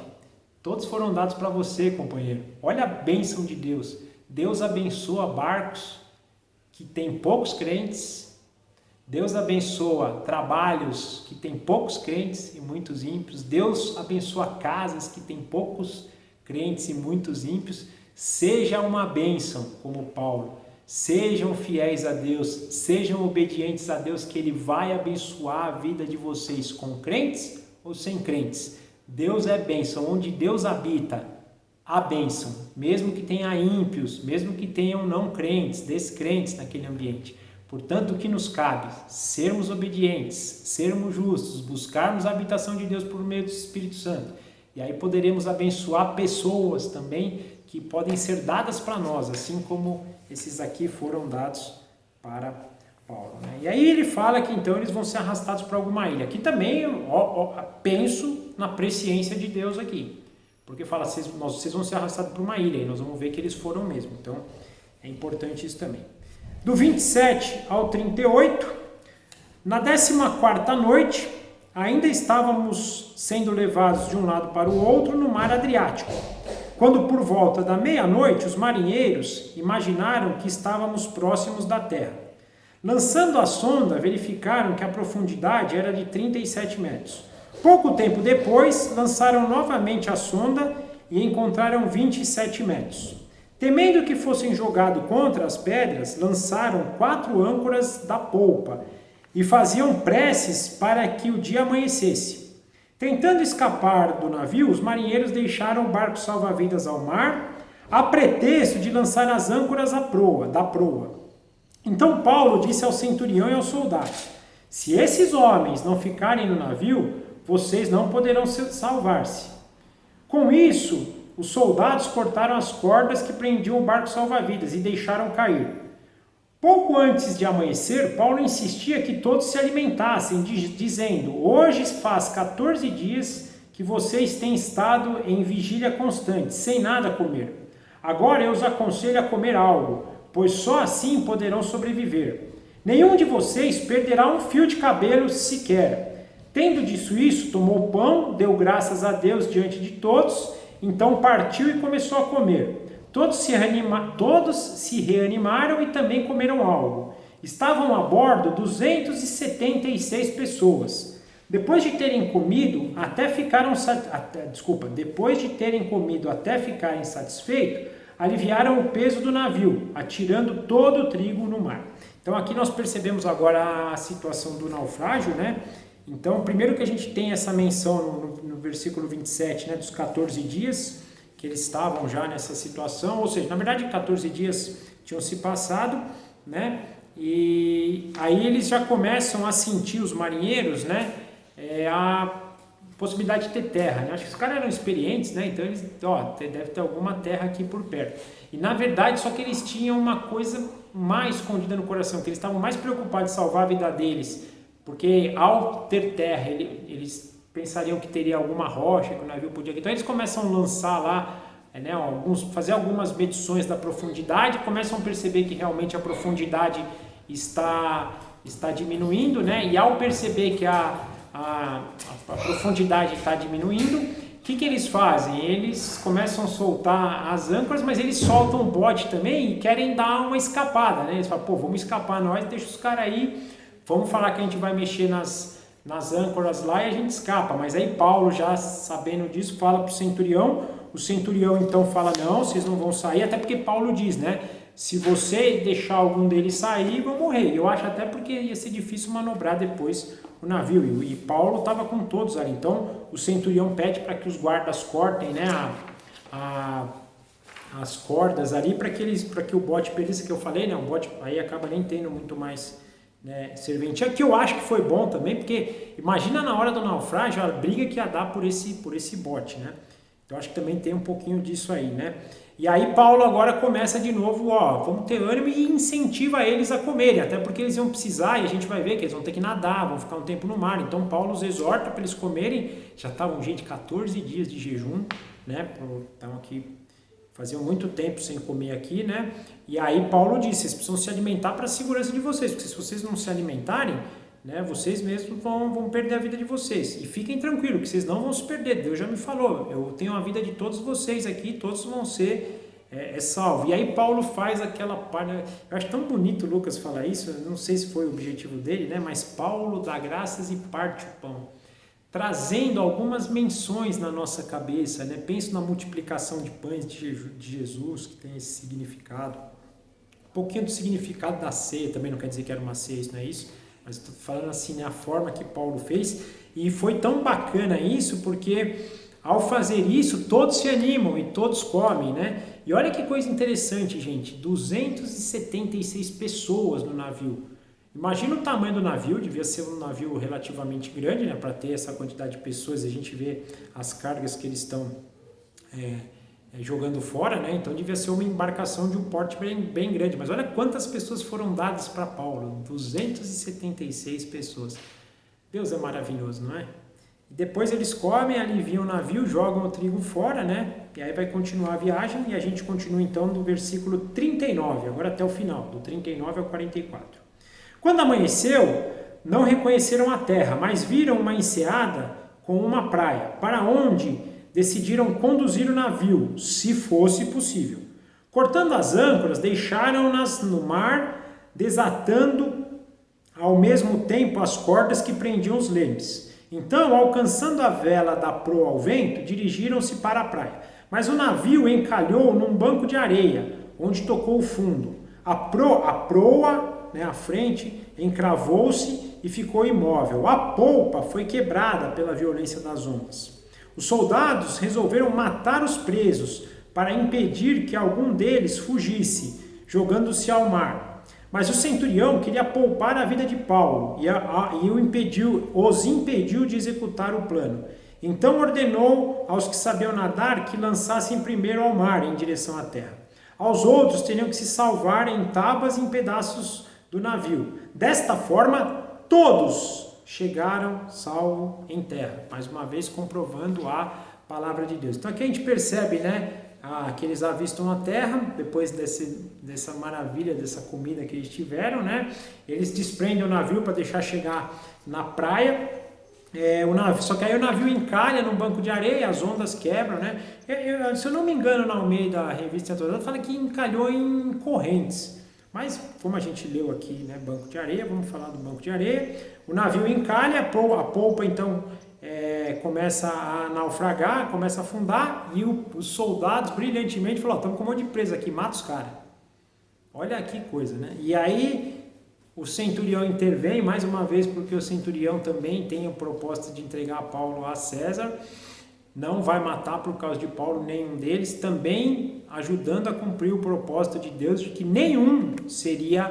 Todos foram dados para você, companheiro. Olha a bênção de Deus. Deus abençoa barcos que tem poucos crentes. Deus abençoa trabalhos que tem poucos crentes e muitos ímpios. Deus abençoa casas que tem poucos crentes e muitos ímpios. Seja uma bênção, como Paulo. Sejam fiéis a Deus, sejam obedientes a Deus, que Ele vai abençoar a vida de vocês com crentes ou sem crentes. Deus é bênção, onde Deus habita, a bênção, mesmo que tenha ímpios, mesmo que tenham não crentes, descrentes naquele ambiente. Portanto, o que nos cabe? Sermos obedientes, sermos justos, buscarmos a habitação de Deus por meio do Espírito Santo. E aí poderemos abençoar pessoas também que podem ser dadas para nós, assim como esses aqui foram dados para Paulo, né? E aí ele fala que então eles vão ser arrastados para alguma ilha. Aqui também penso na presciência de Deus aqui. Porque fala, vocês vão ser arrastados para uma ilha, e nós vamos ver que eles foram mesmo. Então é importante isso também. Do 27 ao 38, na 14ª noite, ainda estávamos sendo levados de um lado para o outro no mar Adriático. Quando por volta da meia-noite os marinheiros imaginaram que estávamos próximos da terra. Lançando a sonda, verificaram que a profundidade era de 37 metros. Pouco tempo depois, lançaram novamente a sonda e encontraram 27 metros. Temendo que fossem jogados contra as pedras, lançaram 4 âncoras da polpa e faziam preces para que o dia amanhecesse. Tentando escapar do navio, os marinheiros deixaram o barco salva-vidas ao mar, a pretexto de lançar as âncoras da proa. Então Paulo disse ao centurião e aos soldados: se esses homens não ficarem no navio, vocês não poderão salvar-se. Com isso, os soldados cortaram as cordas que prendiam o barco salva-vidas e deixaram cair. Pouco antes de amanhecer, Paulo insistia que todos se alimentassem, dizendo: hoje faz 14 dias que vocês têm estado em vigília constante, sem nada comer. Agora eu os aconselho a comer algo, pois só assim poderão sobreviver. Nenhum de vocês perderá um fio de cabelo sequer. Tendo dito isso, tomou pão, deu graças a Deus diante de todos, então partiu e começou a comer. Todos se reanimaram e também comeram algo. Estavam a bordo 276 pessoas. Depois de terem comido até ficarem satisfeitos, aliviaram o peso do navio, atirando todo o trigo no mar. Então aqui nós percebemos agora a situação do naufrágio, né? Então, primeiro que a gente tem essa menção no versículo 27, né, dos 14 dias, que eles estavam já nessa situação, ou seja, na verdade 14 dias tinham se passado, né? E aí eles já começam a sentir, os marinheiros, né, a possibilidade de ter terra, né? Acho que os caras eram experientes, né? Então eles, deve ter alguma terra aqui por perto. E na verdade, só que eles tinham uma coisa mais escondida no coração, que eles estavam mais preocupados em salvar a vida deles, porque ao ter terra, eles pensariam que teria alguma rocha que o navio podia... Então eles começam a lançar lá, né, fazer algumas medições da profundidade, começam a perceber que realmente a profundidade está diminuindo, né? E ao perceber que a profundidade está diminuindo, o que eles fazem? Eles começam a soltar as âncoras, mas eles soltam o bote também e querem dar uma escapada, né? Eles falam, vamos escapar nós, deixa os caras aí, vamos falar que a gente vai mexer nas âncoras lá e a gente escapa. Mas aí Paulo, já sabendo disso, fala para o centurião então fala, não, vocês não vão sair, até porque Paulo diz, né? Se você deixar algum deles sair, vão morrer. Eu acho até porque ia ser difícil manobrar depois o navio. E Paulo estava com todos ali. Então, o centurião pede para que os guardas cortem, né, as cordas ali para que o bote pereça, que eu falei, né? O bote aí acaba nem tendo muito mais, né, serventia, que eu acho que foi bom também, porque imagina na hora do naufrágio a briga que ia dar por esse bote, né? Então, acho que também tem um pouquinho disso aí, né? E aí Paulo agora começa de novo, vamos ter ânimo e incentiva eles a comerem, até porque eles vão precisar, e a gente vai ver que eles vão ter que nadar, vão ficar um tempo no mar. Então Paulo os exorta para eles comerem, já estavam, 14 dias de jejum, né? Então aqui, faziam muito tempo sem comer aqui, né? E aí Paulo disse, vocês precisam se alimentar para a segurança de vocês, porque se vocês não se alimentarem, né, vocês mesmos vão perder a vida de vocês. E fiquem tranquilos, que vocês não vão se perder. Deus já me falou, eu tenho a vida de todos vocês aqui, todos vão ser salvos. E aí Paulo faz aquela parte, eu acho tão bonito o Lucas falar isso, eu não sei se foi o objetivo dele, né, mas Paulo dá graças e parte o pão, trazendo algumas menções na nossa cabeça, né? Penso na multiplicação de pães de Jesus, que tem esse significado. Um pouquinho do significado da ceia, também não quer dizer que era uma ceia, isso não é isso? Mas estou falando assim, né, a forma que Paulo fez, e foi tão bacana isso, porque ao fazer isso, todos se animam e todos comem, né? E olha que coisa interessante, gente, 276 pessoas no navio. Imagina o tamanho do navio, devia ser um navio relativamente grande, né, para ter essa quantidade de pessoas, a gente vê as cargas que eles estão jogando fora, né? Então devia ser uma embarcação de um porte bem grande. Mas olha quantas pessoas foram dadas para Paulo, 276 pessoas. Deus é maravilhoso, não é? E depois eles comem, aliviam o navio, jogam o trigo fora, né? E aí vai continuar a viagem e a gente continua então do versículo 39, agora até o final, do 39 ao 44. Quando amanheceu, não reconheceram a terra, mas viram uma enseada com uma praia, para onde decidiram conduzir o navio, se fosse possível. Cortando as âncoras, deixaram-nas no mar, desatando ao mesmo tempo as cordas que prendiam os lemes. Então, alcançando a vela da proa ao vento, dirigiram-se para a praia. Mas o navio encalhou num banco de areia, onde tocou o fundo. A proa, né, à frente, encravou-se e ficou imóvel. A polpa foi quebrada pela violência das ondas. Os soldados resolveram matar os presos para impedir que algum deles fugisse, jogando-se ao mar. Mas o centurião queria poupar a vida de Paulo os impediu de executar o plano. Então ordenou aos que sabiam nadar que lançassem primeiro ao mar em direção à terra. Aos outros teriam que se salvar em tábuas e em pedaços do navio. Desta forma, todos chegaram salvos em terra. Mais uma vez comprovando a palavra de Deus. Então aqui a gente percebe, né? Que eles avistam a terra, depois dessa maravilha, dessa comida que eles tiveram, né? Eles desprendem o navio para deixar chegar na praia. Só que aí o navio encalha num banco de areia, as ondas quebram, né? Se eu não me engano, na Almeida, da revista atualizada, fala que encalhou em correntes. Mas, como a gente leu aqui, né, banco de areia, vamos falar do banco de areia. O navio encalha, a polpa, então, começa a naufragar, começa a afundar, e os soldados brilhantemente falaram: estamos com um monte de preso aqui, mata os caras. Olha que coisa, né? E aí o centurião intervém, mais uma vez, porque o centurião também tem a proposta de entregar Paulo a César, não vai matar por causa de Paulo nenhum deles, também ajudando a cumprir o propósito de Deus de que nenhum seria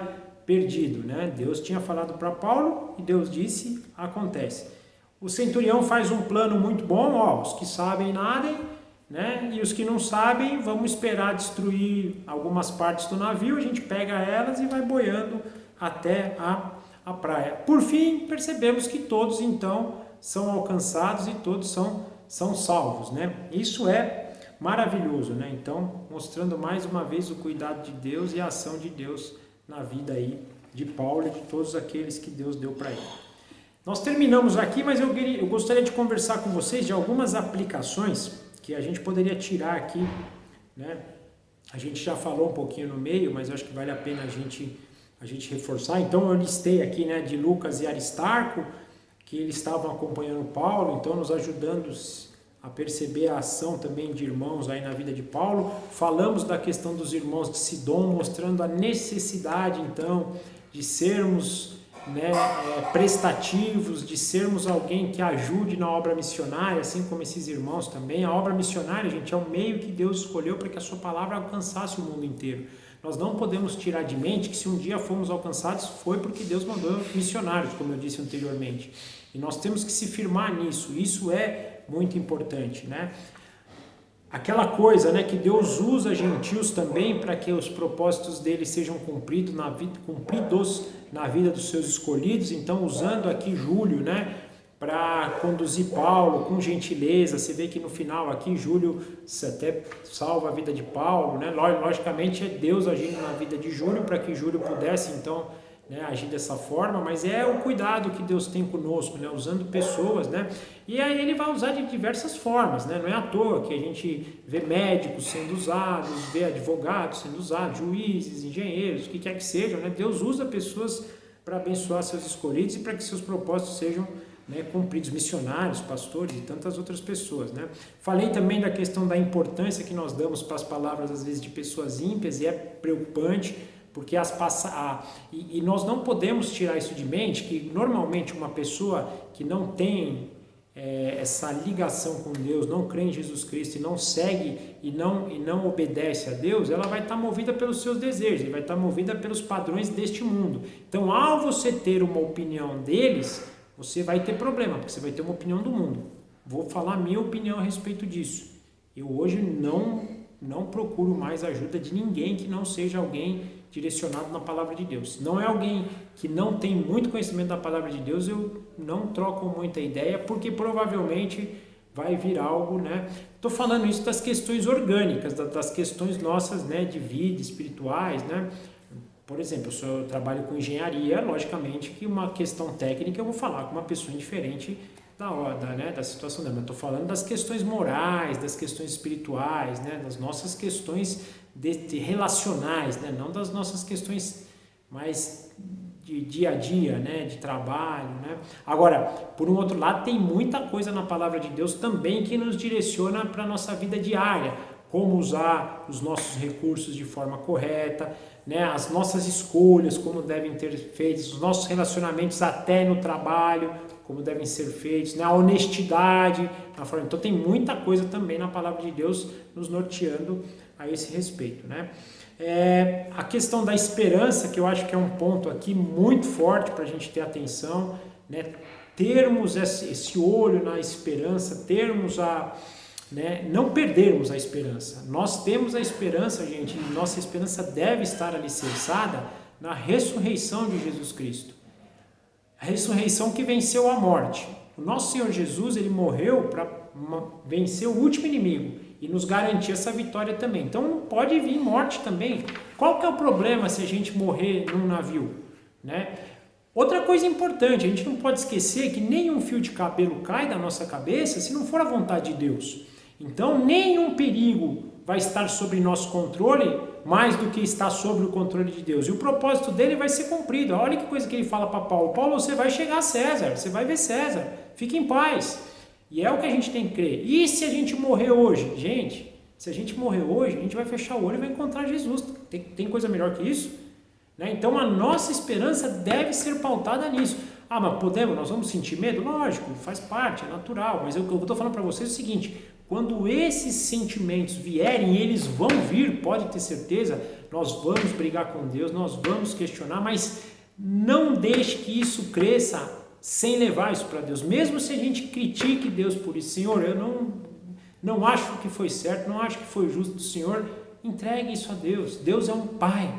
perdido, né? Deus tinha falado para Paulo e Deus disse, acontece. O centurião faz um plano muito bom, os que sabem nadem, né? E os que não sabem, vamos esperar destruir algumas partes do navio, a gente pega elas e vai boiando até a praia. Por fim, percebemos que todos então são alcançados e todos são salvos, né? Isso é maravilhoso, né? Então, mostrando mais uma vez o cuidado de Deus e a ação de Deus na vida aí de Paulo e de todos aqueles que Deus deu para ele. Nós terminamos aqui, mas eu gostaria de conversar com vocês de algumas aplicações que a gente poderia tirar aqui, né? A gente já falou um pouquinho no meio, mas eu acho que vale a pena a gente reforçar. Então eu listei aqui, né, de Lucas e Aristarco, que eles estavam acompanhando Paulo, então nos ajudando a perceber a ação também de irmãos aí na vida de Paulo. Falamos da questão dos irmãos de Sidom, mostrando a necessidade então de sermos, né, prestativos, de sermos alguém que ajude na obra missionária, assim como esses irmãos também. A obra missionária, gente, é um meio que Deus escolheu para que a sua palavra alcançasse o mundo inteiro. Nós não podemos tirar de mente que se um dia fomos alcançados foi porque Deus mandou missionários, como eu disse anteriormente. E nós temos que se firmar nisso, isso é muito importante, né? Aquela coisa, né, que Deus usa gentios também para que os propósitos dele sejam cumpridos na vida dos seus escolhidos. Então, usando aqui Júlio, né, para conduzir Paulo com gentileza. Você vê que no final aqui Júlio até salva a vida de Paulo, né? Logicamente é Deus agindo na vida de Júlio para que Júlio pudesse então, né, agir dessa forma, mas é o cuidado que Deus tem conosco, né, usando pessoas, né, e aí ele vai usar de diversas formas, né, não é à toa que a gente vê médicos sendo usados, vê advogados sendo usados, juízes, engenheiros, o que quer que sejam, né, Deus usa pessoas para abençoar seus escolhidos e para que seus propósitos sejam, né, cumpridos, missionários, pastores e tantas outras pessoas, né. Falei também da questão da importância que nós damos para as palavras às vezes de pessoas ímpias, e é preocupante, porque e nós não podemos tirar isso de mente, que normalmente uma pessoa que não tem essa ligação com Deus, não crê em Jesus Cristo e não segue e não obedece a Deus, ela vai estar movida pelos seus desejos, vai estar movida pelos padrões deste mundo. Então, ao você ter uma opinião deles, você vai ter problema, porque você vai ter uma opinião do mundo. Vou falar a minha opinião a respeito disso. Eu hoje não procuro mais a ajuda de ninguém que não seja alguém direcionado na palavra de Deus. Não é alguém que não tem muito conhecimento da palavra de Deus, eu não troco muita ideia, porque provavelmente vai vir algo, né? Estou falando isso das questões orgânicas, das questões nossas, né, de vida, espirituais, né? Por exemplo, eu trabalho com engenharia, logicamente que uma questão técnica eu vou falar com uma pessoa indiferente da situação dela. Estou falando das questões morais, das questões espirituais, né, das nossas questões relacionais, né, não das nossas questões mais de dia a dia, né, de trabalho, né? Agora, por um outro lado, tem muita coisa na palavra de Deus também que nos direciona para a nossa vida diária, como usar os nossos recursos de forma correta, né, as nossas escolhas, como devem ter feitos, os nossos relacionamentos até no trabalho, como devem ser feitos, né, a honestidade, então tem muita coisa também na palavra de Deus nos norteando a esse respeito, né? A questão da esperança, que eu acho que é um ponto aqui muito forte para a gente ter atenção, né? Termos esse olho na esperança, não perdermos a esperança. Nós temos a esperança, gente, e nossa esperança deve estar alicerçada na ressurreição de Jesus Cristo. A ressurreição que venceu a morte. O nosso Senhor Jesus, ele morreu para vencer o último inimigo e nos garantir essa vitória também. Então não pode vir morte também. Qual que é o problema se a gente morrer num navio, né? Outra coisa importante, a gente não pode esquecer que nenhum fio de cabelo cai da nossa cabeça se não for a vontade de Deus. Então nenhum perigo vai estar sob nosso controle mais do que está sob o controle de Deus. E o propósito dele vai ser cumprido. Olha que coisa que ele fala para Paulo. Paulo, você vai chegar a César, você vai ver César. Fique em paz. E é o que a gente tem que crer. E se a gente morrer hoje? Gente, se a gente morrer hoje, a gente vai fechar o olho e vai encontrar Jesus. Tem coisa melhor que isso? Né? Então a nossa esperança deve ser pautada nisso. Ah, mas nós vamos sentir medo? Lógico, faz parte, é natural. Mas o que eu estou falando para vocês é o seguinte: quando esses sentimentos vierem, eles vão vir, pode ter certeza, nós vamos brigar com Deus, nós vamos questionar, mas não deixe que isso cresça sem levar isso para Deus. Mesmo se a gente critique Deus por isso, Senhor, eu não acho que foi certo, não acho que foi justo do Senhor, entregue isso a Deus. Deus é um Pai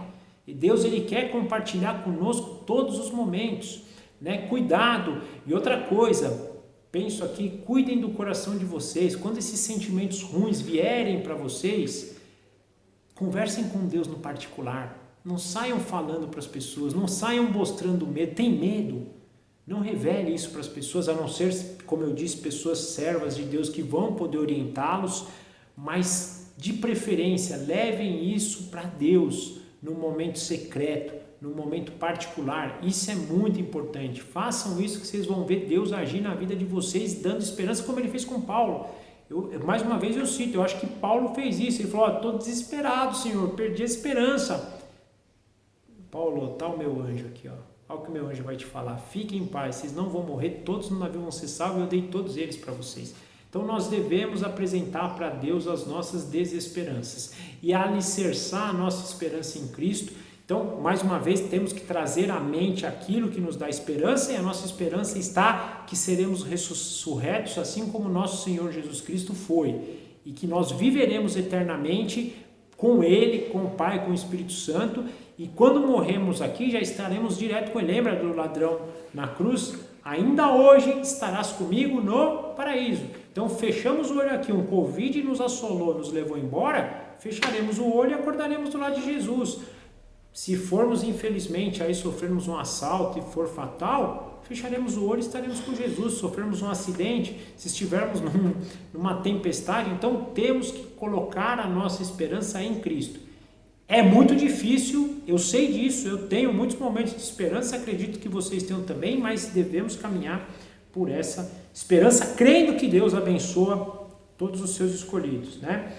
e Deus, ele quer compartilhar conosco todos os momentos, né? Cuidado. E outra coisa, penso aqui, cuidem do coração de vocês. Quando esses sentimentos ruins vierem para vocês, conversem com Deus no particular. Não saiam falando para as pessoas, não saiam mostrando medo. Tem medo? Não revele isso para as pessoas, a não ser, como eu disse, pessoas servas de Deus que vão poder orientá-los, mas de preferência levem isso para Deus no momento secreto, no momento particular. Isso é muito importante. Façam isso que vocês vão ver Deus agir na vida de vocês, dando esperança, como ele fez com Paulo. Mais uma vez eu cito, eu acho que Paulo fez isso. Ele falou: estou desesperado, Senhor, perdi a esperança. Paulo, está o meu anjo aqui, ó. Olha o que o meu anjo vai te falar. Fiquem em paz, vocês não vão morrer, todos no navio vão ser salvos, eu dei todos eles para vocês. Então nós devemos apresentar para Deus as nossas desesperanças e alicerçar a nossa esperança em Cristo. Então, mais uma vez, temos que trazer à mente aquilo que nos dá esperança, e a nossa esperança está que seremos ressurretos, assim como nosso Senhor Jesus Cristo foi, e que nós viveremos eternamente com Ele, com o Pai, com o Espírito Santo, e quando morremos aqui já estaremos direto com Ele. Lembra do ladrão na cruz? Ainda hoje estarás comigo no paraíso. Então fechamos o olho aqui, um Covid nos assolou, nos levou embora, fecharemos o olho e acordaremos do lado de Jesus. Se formos, infelizmente, aí sofrermos um assalto e for fatal, fecharemos o olho e estaremos com Jesus. Se sofrermos um acidente, se estivermos numa tempestade, então temos que colocar a nossa esperança em Cristo. É muito difícil, eu sei disso, eu tenho muitos momentos de esperança, acredito que vocês tenham também, mas devemos caminhar por essa esperança, crendo que Deus abençoa todos os seus escolhidos, né?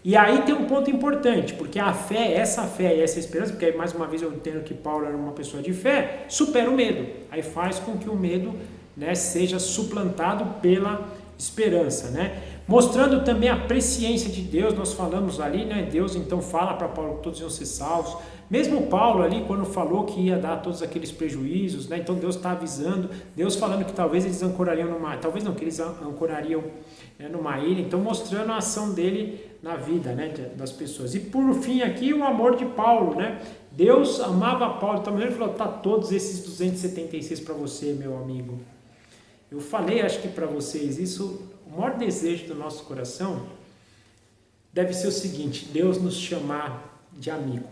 E aí tem um ponto importante, porque a fé, essa fé e essa esperança, porque aí mais uma vez eu entendo que Paulo era uma pessoa de fé, supera o medo, aí faz com que o medo, né, seja suplantado pela esperança, né? Mostrando também a presciência de Deus, nós falamos ali, né? Deus então fala para Paulo que todos iam ser salvos. Mesmo Paulo ali, quando falou que ia dar todos aqueles prejuízos, né? Então Deus está avisando, Deus falando que talvez eles ancorariam talvez não, que eles ancorariam numa ilha, então mostrando a ação dele na vida, né, das pessoas. E por fim aqui o amor de Paulo, né? Deus amava Paulo, então ele falou: tá todos esses 276 para você, meu amigo. Eu falei, acho que para vocês, isso, o maior desejo do nosso coração deve ser o seguinte: Deus nos chamar de amigo.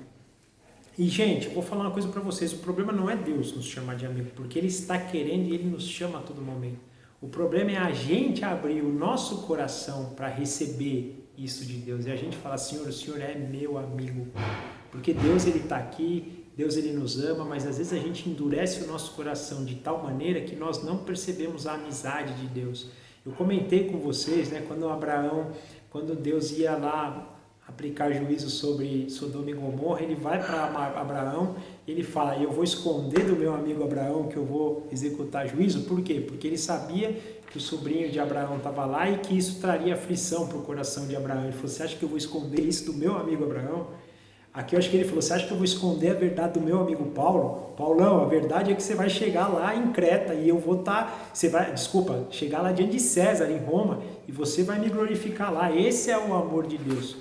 E, gente, eu vou falar uma coisa para vocês, o problema não é Deus nos chamar de amigo, porque Ele está querendo e Ele nos chama a todo momento. O problema é a gente abrir o nosso coração para receber isso de Deus, e a gente falar: Senhor, o Senhor é meu amigo, porque Deus, Ele está aqui, Deus ele nos ama, mas às vezes a gente endurece o nosso coração de tal maneira que nós não percebemos a amizade de Deus. Eu comentei com vocês, né, quando Deus ia lá aplicar juízo sobre Sodoma e Gomorra, ele vai para Abraão, ele fala, eu vou esconder do meu amigo Abraão que eu vou executar juízo. Por quê? Porque ele sabia que o sobrinho de Abraão estava lá e que isso traria aflição para o coração de Abraão. Ele falou, você acha que eu vou esconder isso do meu amigo Abraão? Aqui eu acho que ele falou, você acha que eu vou esconder a verdade do meu amigo Paulo? Paulão, a verdade é que você vai chegar lá em Creta e eu vou estar, chegar lá diante de César, em Roma, e você vai me glorificar lá. Esse é o amor de Deus.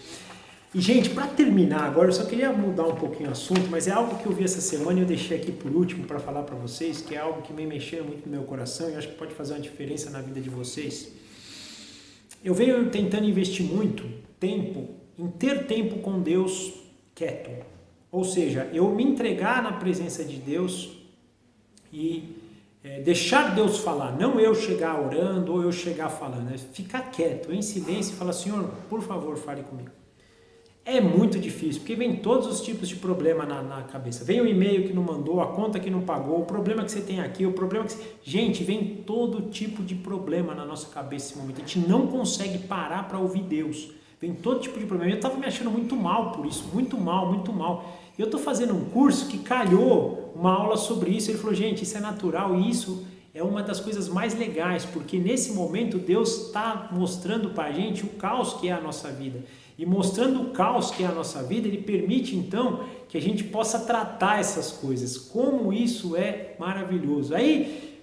E, gente, para terminar agora, eu só queria mudar um pouquinho o assunto, mas é algo que eu vi essa semana e eu deixei aqui por último para falar para vocês, que é algo que vem mexendo muito no meu coração e acho que pode fazer uma diferença na vida de vocês. Eu venho tentando investir muito tempo em ter tempo com Deus quieto. Ou seja, eu me entregar na presença de Deus e deixar Deus falar, não eu chegar orando ou eu chegar falando, ficar quieto, em silêncio e falar, Senhor, por favor, fale comigo. É muito difícil, porque vem todos os tipos de problema na cabeça. Vem o e-mail que não mandou, a conta que não pagou, o problema que você tem aqui, o problema que você... Gente, vem todo tipo de problema na nossa cabeça nesse momento. A gente não consegue parar para ouvir Deus. Vem todo tipo de problema. Eu estava me achando muito mal por isso, muito mal, muito mal. Eu estou fazendo um curso que calhou uma aula sobre isso. Ele falou, gente, isso é natural e isso é uma das coisas mais legais, porque nesse momento Deus está mostrando para a gente o caos que é a nossa vida. E mostrando o caos que é a nossa vida, Ele permite então que a gente possa tratar essas coisas. Como isso é maravilhoso. Aí,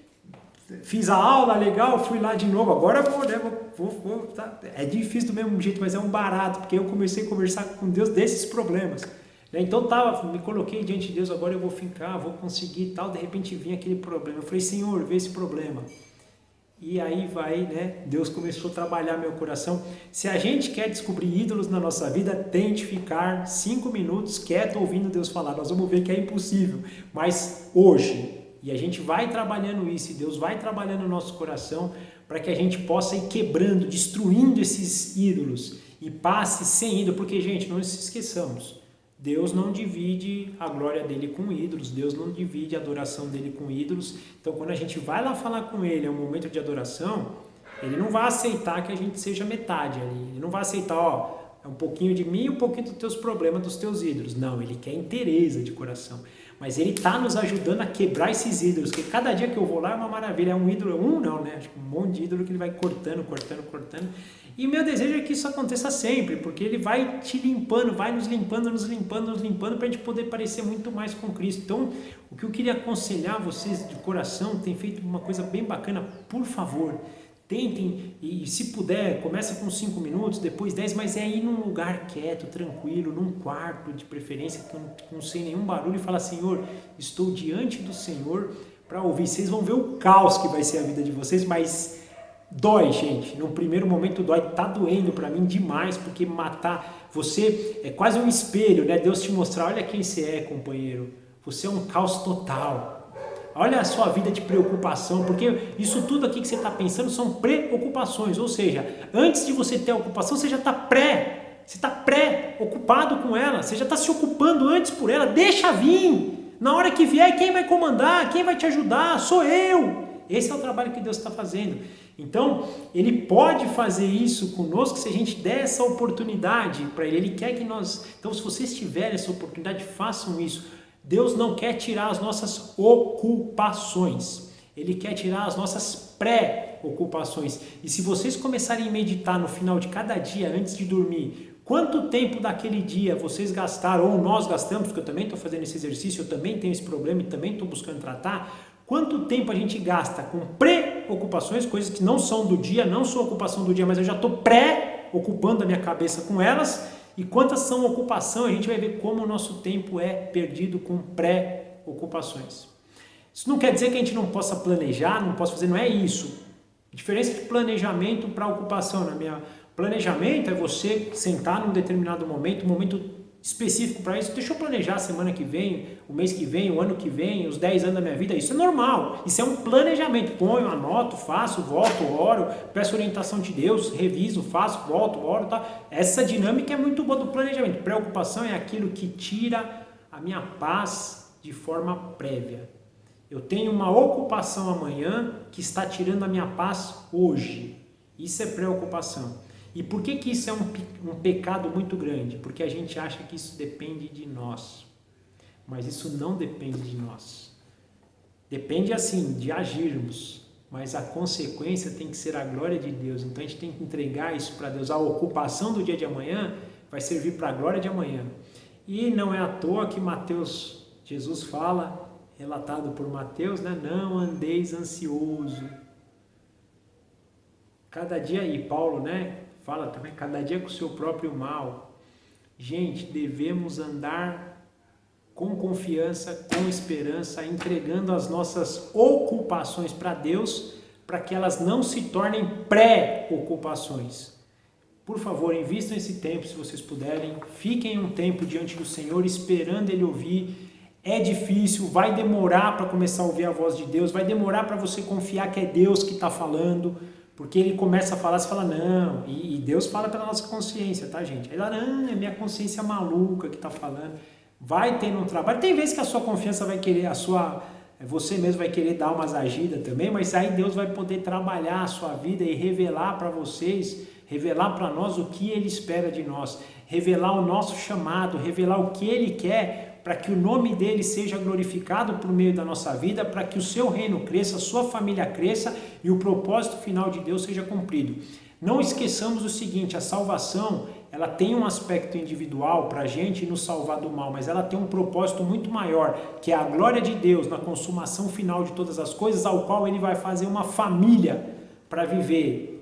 fiz a aula, legal, fui lá de novo. Agora vou tá? É difícil do mesmo jeito, mas é um barato, porque eu comecei a conversar com Deus desses problemas. Então me coloquei diante de Deus, agora eu vou ficar, vou conseguir e tal. De repente vinha aquele problema. Eu falei, Senhor, vê esse problema. E aí vai, né? Deus começou a trabalhar meu coração. Se a gente quer descobrir ídolos na nossa vida, tente ficar 5 minutos quieto ouvindo Deus falar. Nós vamos ver que é impossível, mas hoje, e a gente vai trabalhando isso, e Deus vai trabalhando no nosso coração para que a gente possa ir quebrando, destruindo esses ídolos e passe sem ídolo, porque, gente, não se esqueçamos, Deus não divide a glória dele com ídolos, Deus não divide a adoração dele com ídolos. Então, quando a gente vai lá falar com ele, é um momento de adoração, ele não vai aceitar que a gente seja metade ali. Ele não vai aceitar, é um pouquinho de mim e um pouquinho dos teus problemas, dos teus ídolos. Não, ele quer inteireza de coração. Mas ele está nos ajudando a quebrar esses ídolos, porque cada dia que eu vou lá é uma maravilha. É um ídolo, acho que um monte de ídolo que ele vai cortando. E meu desejo é que isso aconteça sempre, porque ele vai te limpando, vai nos limpando para a gente poder parecer muito mais com Cristo. Então, o que eu queria aconselhar vocês de coração, tem feito uma coisa bem bacana, por favor, tentem, e se puder, começa com 5 minutos, depois 10, mas é ir num lugar quieto, tranquilo, num quarto de preferência, sem nenhum barulho, e falar, Senhor, estou diante do Senhor para ouvir. Vocês vão ver o caos que vai ser a vida de vocês, mas dói, gente. No primeiro momento dói, tá doendo para mim demais, porque matar você é quase um espelho, né? Deus te mostrar, olha quem você é, companheiro. Você é um caos total. Olha a sua vida de preocupação, porque isso tudo aqui que você está pensando são preocupações, ou seja, antes de você ter a ocupação, você já está pré-ocupado com ela, você já está se ocupando antes por ela, deixa vir, na hora que vier, quem vai comandar, quem vai te ajudar, sou eu. Esse é o trabalho que Deus está fazendo. Então, Ele pode fazer isso conosco se a gente der essa oportunidade para Ele. Ele quer que nós... Então, se vocês tiverem essa oportunidade, façam isso. Deus não quer tirar as nossas ocupações. Ele quer tirar as nossas pré-ocupações. E se vocês começarem a meditar no final de cada dia, antes de dormir, quanto tempo daquele dia vocês gastaram, ou nós gastamos, porque eu também estou fazendo esse exercício, eu também tenho esse problema e também estou buscando tratar, quanto tempo a gente gasta com preocupações, coisas que não são do dia, não são ocupação do dia, mas eu já estou pré-ocupando a minha cabeça com elas, e quantas são ocupação, a gente vai ver como o nosso tempo é perdido com pré-ocupações. Isso não quer dizer que a gente não possa planejar, não possa fazer, não é isso. A diferença de planejamento para ocupação, planejamento é você sentar num determinado momento, um momento específico para isso. Deixa eu planejar a semana que vem, o mês que vem, o ano que vem, os 10 anos da minha vida. Isso é normal, isso é um planejamento. Ponho, anoto, faço, volto, oro, peço orientação de Deus, reviso, faço, volto, oro, tá? Essa dinâmica é muito boa do planejamento. Preocupação é aquilo que tira a minha paz de forma prévia. Eu tenho uma ocupação amanhã que está tirando a minha paz hoje. Isso é preocupação. E por que isso é um pecado muito grande? Porque a gente acha que isso depende de nós. Mas isso não depende de nós. Depende, assim, de agirmos. Mas a consequência tem que ser a glória de Deus. Então a gente tem que entregar isso para Deus. A ocupação do dia de amanhã vai servir para a glória de amanhã. E não é à toa que Jesus fala, relatado por Mateus, né? Não andeis ansioso. Cada dia aí, Paulo, né? Fala também, cada dia com o seu próprio mal. Gente, devemos andar com confiança, com esperança, entregando as nossas ocupações para Deus, para que elas não se tornem pré-ocupações. Por favor, invistam esse tempo, se vocês puderem. Fiquem um tempo diante do Senhor, esperando Ele ouvir. É difícil, vai demorar para começar a ouvir a voz de Deus, vai demorar para você confiar que é Deus que está falando, porque Ele começa a falar, você fala, não, e Deus fala pela nossa consciência, tá, gente? Aí lá, não, é minha consciência maluca que está falando. Vai tendo um trabalho. Tem vezes que a sua confiança vai querer, você mesmo vai querer dar umas agidas também, mas aí Deus vai poder trabalhar a sua vida e revelar para vocês, revelar para nós o que Ele espera de nós, revelar o nosso chamado, revelar o que Ele quer para que o nome dEle seja glorificado por meio da nossa vida, para que o seu reino cresça, a sua família cresça e o propósito final de Deus seja cumprido. Não esqueçamos o seguinte, a salvação, ela tem um aspecto individual para a gente nos salvar do mal, mas ela tem um propósito muito maior, que é a glória de Deus na consumação final de todas as coisas, ao qual Ele vai fazer uma família para viver.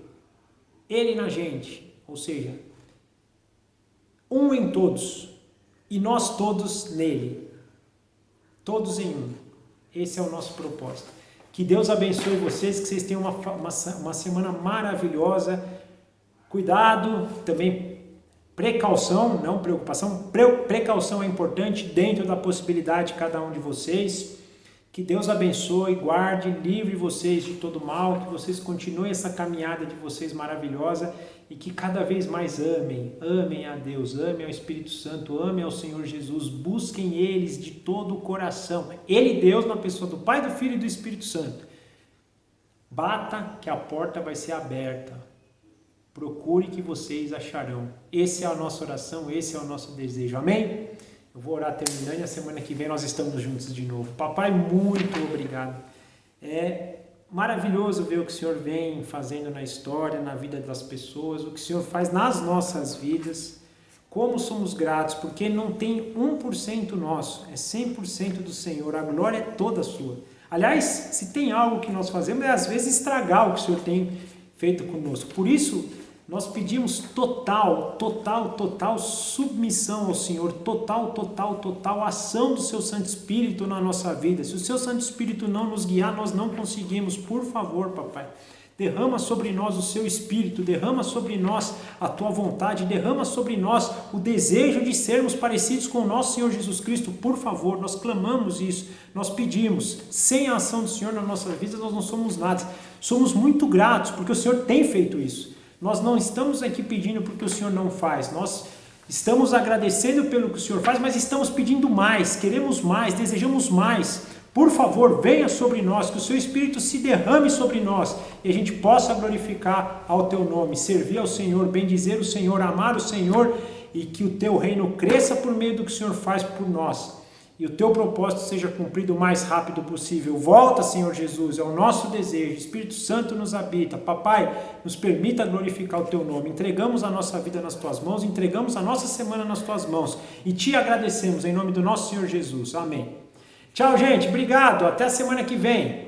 Ele na gente, ou seja, um em todos e nós todos nele, todos em um. Esse é o nosso propósito. Que Deus abençoe vocês, que vocês tenham uma semana maravilhosa. Cuidado, também precaução, não preocupação. Precaução é importante dentro da possibilidade de cada um de vocês. Que Deus abençoe, guarde, livre vocês de todo mal, que vocês continuem essa caminhada de vocês maravilhosa e que cada vez mais amem a Deus, amem ao Espírito Santo, amem ao Senhor Jesus, busquem eles de todo o coração. Ele, Deus, na pessoa do Pai, do Filho e do Espírito Santo. Bata que a porta vai ser aberta. Procure que vocês acharão. Essa é a nossa oração, esse é o nosso desejo. Amém? Eu vou orar terminando e a semana que vem nós estamos juntos de novo. Papai, muito obrigado. É maravilhoso ver o que o Senhor vem fazendo na história, na vida das pessoas, o que o Senhor faz nas nossas vidas. Como somos gratos, porque não tem 1% nosso, é 100% do Senhor. A glória é toda sua. Aliás, se tem algo que nós fazemos é às vezes estragar o que o Senhor tem feito conosco. Por isso, nós pedimos total submissão ao Senhor, total ação do seu Santo Espírito na nossa vida. Se o seu Santo Espírito não nos guiar, nós não conseguimos. Por favor, papai, derrama sobre nós o seu Espírito, derrama sobre nós a tua vontade, derrama sobre nós o desejo de sermos parecidos com o nosso Senhor Jesus Cristo. Por favor, nós clamamos isso, nós pedimos. Sem a ação do Senhor na nossa vida, nós não somos nada. Somos muito gratos, porque o Senhor tem feito isso. Nós não estamos aqui pedindo porque o Senhor não faz, nós estamos agradecendo pelo que o Senhor faz, mas estamos pedindo mais, queremos mais, desejamos mais. Por favor, venha sobre nós, que o seu Espírito se derrame sobre nós e a gente possa glorificar ao teu nome, servir ao Senhor, bendizer o Senhor, amar o Senhor e que o teu reino cresça por meio do que o Senhor faz por nós. E o teu propósito seja cumprido o mais rápido possível. Volta, Senhor Jesus, é o nosso desejo. Espírito Santo nos habita. Papai, nos permita glorificar o teu nome. Entregamos a nossa vida nas tuas mãos, entregamos a nossa semana nas tuas mãos. E te agradecemos em nome do nosso Senhor Jesus. Amém. Tchau, gente. Obrigado. Até a semana que vem.